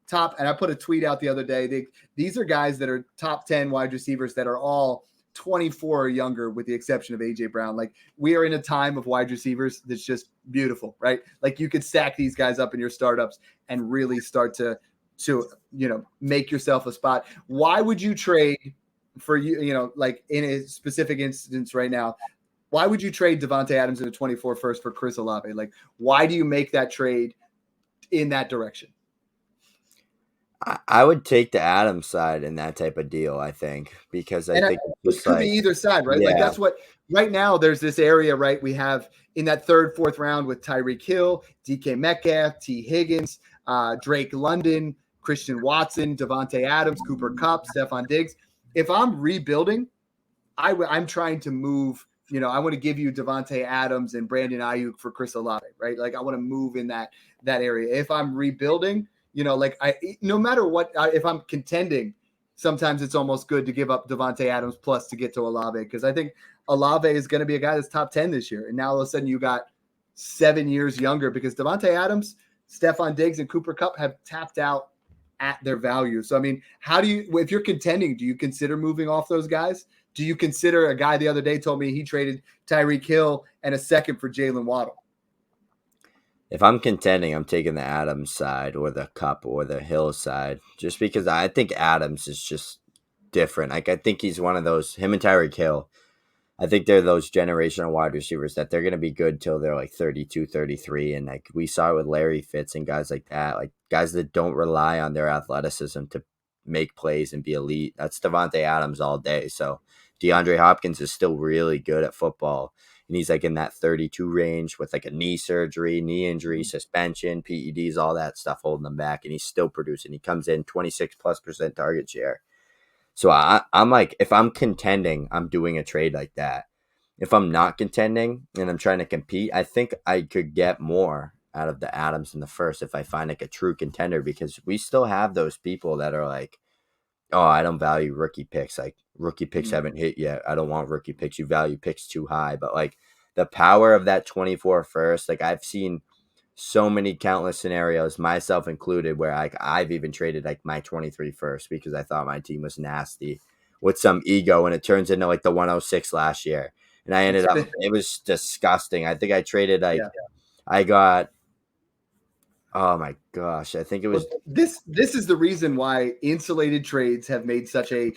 top, and I put a tweet out the other day. These are guys that are top 10 wide receivers that are all 24 or younger, with the exception of AJ Brown. Like, we are in a time of wide receivers that's just beautiful, right? Like, you could stack these guys up in your startups and really start to make yourself a spot. Why would you trade for like in a specific instance right now? Why would you trade Davante Adams in a 24 first for Chris Olave? Like, why do you make that trade in that direction? I would take the Adams side in that type of deal, I think, because I think it could be either side, right? Yeah. Like, that's what right now there's this area, right? We have in that third, fourth round with Tyreek Hill, DK Metcalf, T. Higgins, Drake London, Christian Watson, Davante Adams, Cooper Kupp, Stephon Diggs. If I'm rebuilding, I'm trying to move. I want to give you Davante Adams and Brandon Ayuk for Chris Olave, right? Like, I want to move in that area. If I'm rebuilding, no matter what, if I'm contending, sometimes it's almost good to give up Davante Adams plus to get to Olave, because I think Olave is going to be a guy that's top 10 this year. And now all of a sudden you got 7 years younger, because Davante Adams, Stephon Diggs, and Cooper Kupp have tapped out at their value. So, I mean, if you're contending, do you consider moving off those guys? Do you consider, a guy the other day told me he traded Tyreek Hill and a second for Jalen Waddle? If I'm contending, I'm taking the Adams side or the Kupp or the Hill side, just because I think Adams is just different. Like, I think he's one of those, him and Tyreek Hill, I think they're those generational wide receivers that they're going to be good till they're like 32, 33. And like we saw it with Larry Fitz and guys like that, like guys that don't rely on their athleticism to make plays and be elite. That's Davante Adams all day. So DeAndre Hopkins is still really good at football. And he's like in that 32 range with like a knee surgery, knee injury, suspension, PEDs, all that stuff holding him back. And he's still producing. He comes in 26+% target share. So I'm like, if I'm contending, I'm doing a trade like that. If I'm not contending and I'm trying to compete, I think I could get more out of the Adams in the first if I find like a true contender, because we still have those people that are like, oh, I don't value rookie picks. Like, rookie picks haven't hit yet. I don't want rookie picks. You value picks too high. But like the power of that 24 first, like I've seen so many countless scenarios, myself included, where I've even traded like my 23 first because I thought my team was nasty with some ego, and it turns into like the 106 last year. And I ended up, it was disgusting. I think I traded I got, oh my gosh, I think it was this is the reason why insulated trades have made such a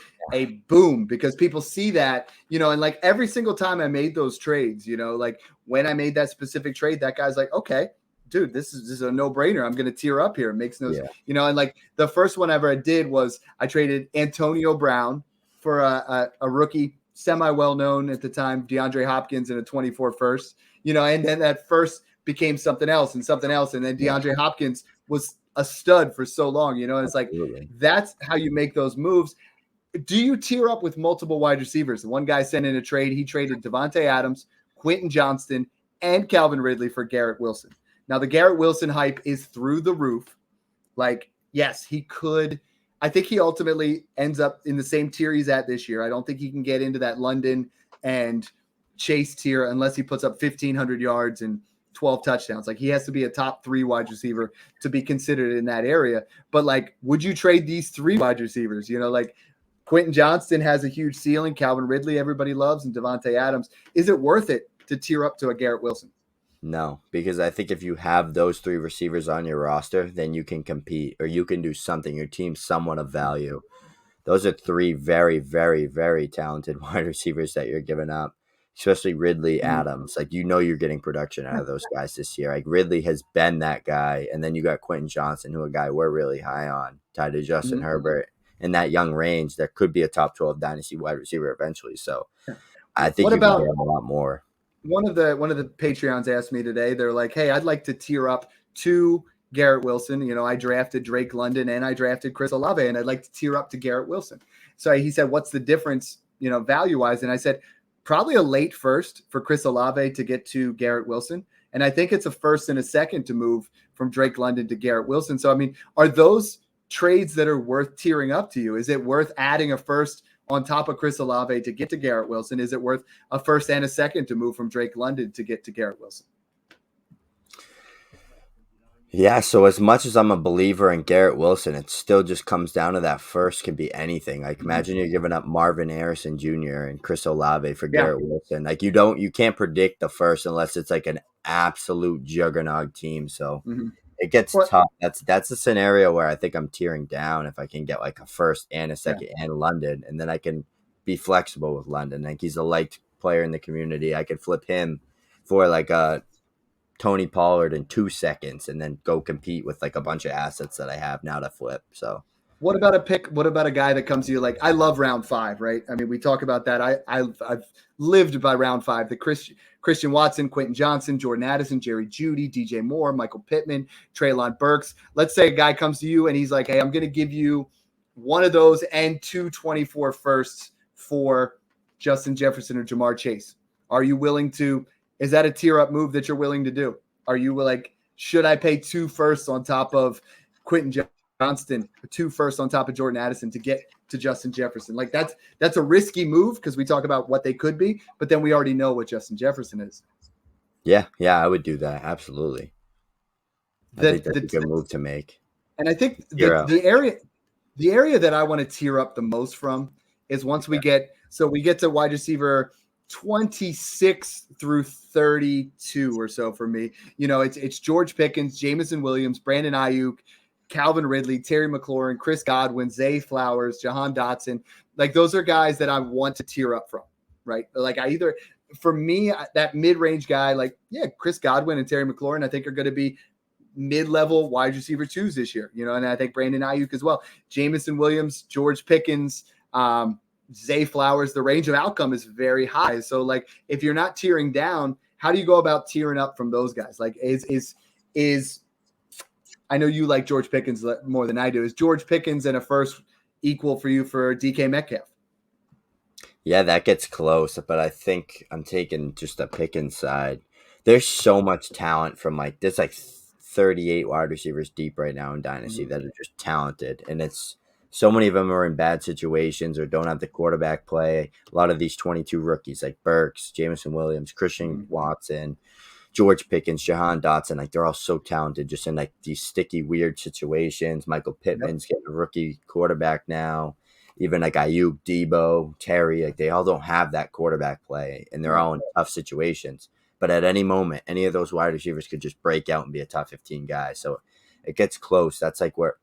boom, because people see that, and like every single time I made those trades, like when I made that specific trade, that guy's like, okay, dude, this is a no-brainer. I'm going to tier up here. It makes no sense. And like the first one ever I did was I traded Antonio Brown for a rookie, semi-well-known at the time, DeAndre Hopkins, in a 24 first, and then that first became something else and something else. And then DeAndre Hopkins was a stud for so long, and it's like, that's how you make those moves. Do you tier up with multiple wide receivers? The one guy sent in a trade. He traded Davante Adams, Quentin Johnston, and Calvin Ridley for Garrett Wilson. Now, the Garrett Wilson hype is through the roof. Like, yes, he could. I think he ultimately ends up in the same tier he's at this year. I don't think he can get into that London and Chase tier unless he puts up 1,500 yards and 12 touchdowns. Like, he has to be a top 3 wide receiver to be considered in that area. But like, would you trade these 3 wide receivers? Like Quentin Johnston has a huge ceiling. Calvin Ridley, everybody loves, and Davante Adams. Is it worth it to tier up to a Garrett Wilson? No, because I think if you have those 3 receivers on your roster, then you can compete or you can do something. Your team's somewhat of value. Those are 3 very, very, very talented wide receivers that you're giving up, especially Ridley, Adams. Like, you're getting production out of those guys this year. Like, Ridley has been that guy. And then you got Quentin Johnston, who a guy we're really high on, tied to Justin Herbert. In that young range, there could be a top 12 dynasty wide receiver eventually. So I think you can get a lot more. One of the Patreons asked me today, they're like, hey, I'd like to tier up to Garrett Wilson. I drafted Drake London and I drafted Chris Olave, and I'd like to tier up to Garrett Wilson. So he said, what's the difference, value-wise? And I said, probably a late first for Chris Olave to get to Garrett Wilson. And I think it's a first and a second to move from Drake London to Garrett Wilson. So, I mean, are those trades that are worth tiering up to you? Is it worth adding a first on top of Chris Olave to get to Garrett Wilson? Is it worth a first and a second to move from Drake London to get to Garrett Wilson? Yeah, so as much as I'm a believer in Garrett Wilson, it still just comes down to that first can be anything. Like imagine you're giving up Marvin Harrison Jr. and Chris Olave for Garrett Wilson. Like you can't predict the first unless it's like an absolute juggernaut team. So it gets tough. That's a scenario where I think I'm tearing down if I can get like a first and a second and London, and then I can be flexible with London. Like he's a liked player in the community. I could flip him for like a Tony Pollard in 2 seconds and then go compete with like a bunch of assets that I have now to flip. So what about a pick? What about a guy that comes to you? Like, I love round 5, right? I mean, we talk about that. I've lived by round 5, the Christian Watson, Quentin Johnson, Jordan Addison, Jerry Jeudy, DJ Moore, Michael Pittman, Treylon Burks. Let's say a guy comes to you and he's like, hey, I'm going to give you one of those and 224 firsts for Justin Jefferson or Jamar Chase. Are you willing to, is that a tier up move that you're willing to do? Are you like, should I pay 2 firsts on top of Quentin Johnston, 2 firsts on top of Jordan Addison to get to Justin Jefferson? Like that's a risky move because we talk about what they could be, but then we already know what Justin Jefferson is. Yeah, I would do that. Absolutely. I think that's a good move to make. And I think the area that I want to tear up the most from is once we get to wide receiver 26 through 32 or so for me. You know, it's George Pickens, Jameson Williams, Brandon Ayuk, Calvin Ridley, Terry McLaurin, Chris Godwin, Zay Flowers, Jahan Dotson. Like those are guys that I want to tear up from, right? Like for me, that mid-range guy, like, yeah, Chris Godwin and Terry McLaurin, I think are going to be mid-level wide receiver 2s this year, you know, and I think Brandon Ayuk as well. Jameson Williams, George Pickens, Zay Flowers, the range of outcome is very high. So like, if you're not tearing down, how do you go about tearing up from those guys? Like is I know you like George Pickens more than I do. Is George Pickens and a first equal for you for DK Metcalf? Yeah, that gets close, but I think I'm taking just the Pickens side. There's so much talent from like, there's like 38 wide receivers deep right now in Dynasty that are just talented. And it's, so many of them are in bad situations or don't have the quarterback play. A lot of these 22 rookies like Burks, Jameson Williams, Christian Watson, George Pickens, Jahan Dotson, like they're all so talented just in like these sticky, weird situations. Michael Pittman's getting a rookie quarterback now. Even like Ayuk, Debo, Terry, like they all don't have that quarterback play and they're all in tough situations. But at any moment, any of those wide receivers could just break out and be a top 15 guy. So it gets close. That's like where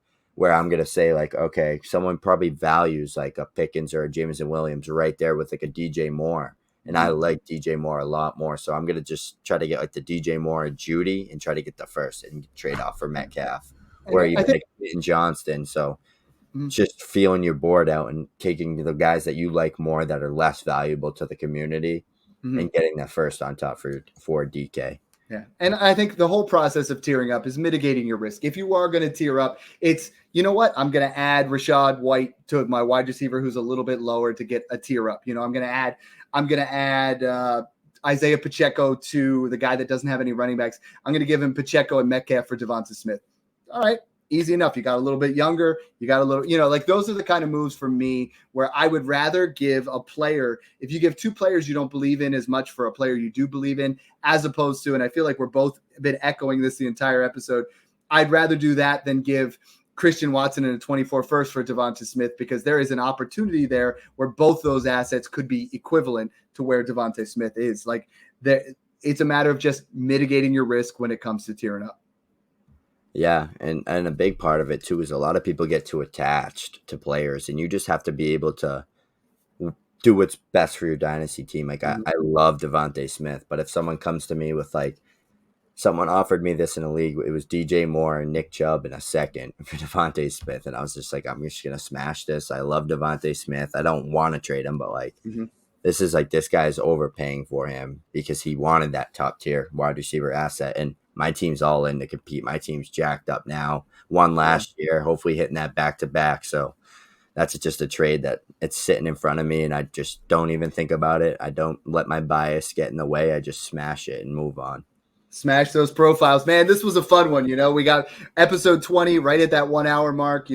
I'm going to say like, okay, someone probably values like a Pickens or a Jameson Williams right there with like a DJ Moore. And I like DJ Moore a lot more. So I'm going to just try to get like the DJ Moore and Jeudy and try to get the first and trade off for Metcalf or even like in Johnston. So just feeling your board out and taking the guys that you like more that are less valuable to the community and getting that first on top for DK. Yeah. And I think the whole process of tearing up is mitigating your risk. If you are going to tear up, it's, you know what, I'm going to add Rachaad White to my wide receiver who's a little bit lower to get a tear up. You know, I'm going to add Isaiah Pacheco to the guy that doesn't have any running backs. I'm going to give him Pacheco and Metcalf for Devonta Smith. All right. Easy enough. You got a little bit younger. You got a little, you know, like those are the kind of moves for me where I would rather give a player, if you give 2 players you don't believe in as much for a player you do believe in, as opposed to, and I feel like we're both been echoing this the entire episode, I'd rather do that than give Christian Watson and a 24 first for Devonta Smith, because there is an opportunity there where both those assets could be equivalent to where Devonta Smith is. Like it's a matter of just mitigating your risk when it comes to tearing up. Yeah, and a big part of it too is a lot of people get too attached to players, and you just have to be able to do what's best for your dynasty team. Like I love Devonta Smith, but if someone comes to me with like, someone offered me this in a league, it was DJ Moore and Nick Chubb in a second for Devonta Smith, and I was just like, I'm just gonna smash this. I love Devonta Smith. I don't want to trade him, but like this is like, this guy's overpaying for him because he wanted that top tier wide receiver asset, and my team's all in to compete. My team's jacked up now. Won last year, hopefully hitting that back-to-back. So that's just a trade that it's sitting in front of me, and I just don't even think about it. I don't let my bias get in the way. I just smash it and move on. Smash those profiles. Man, this was a fun one. You know, we got episode 20 right at that 1 hour mark.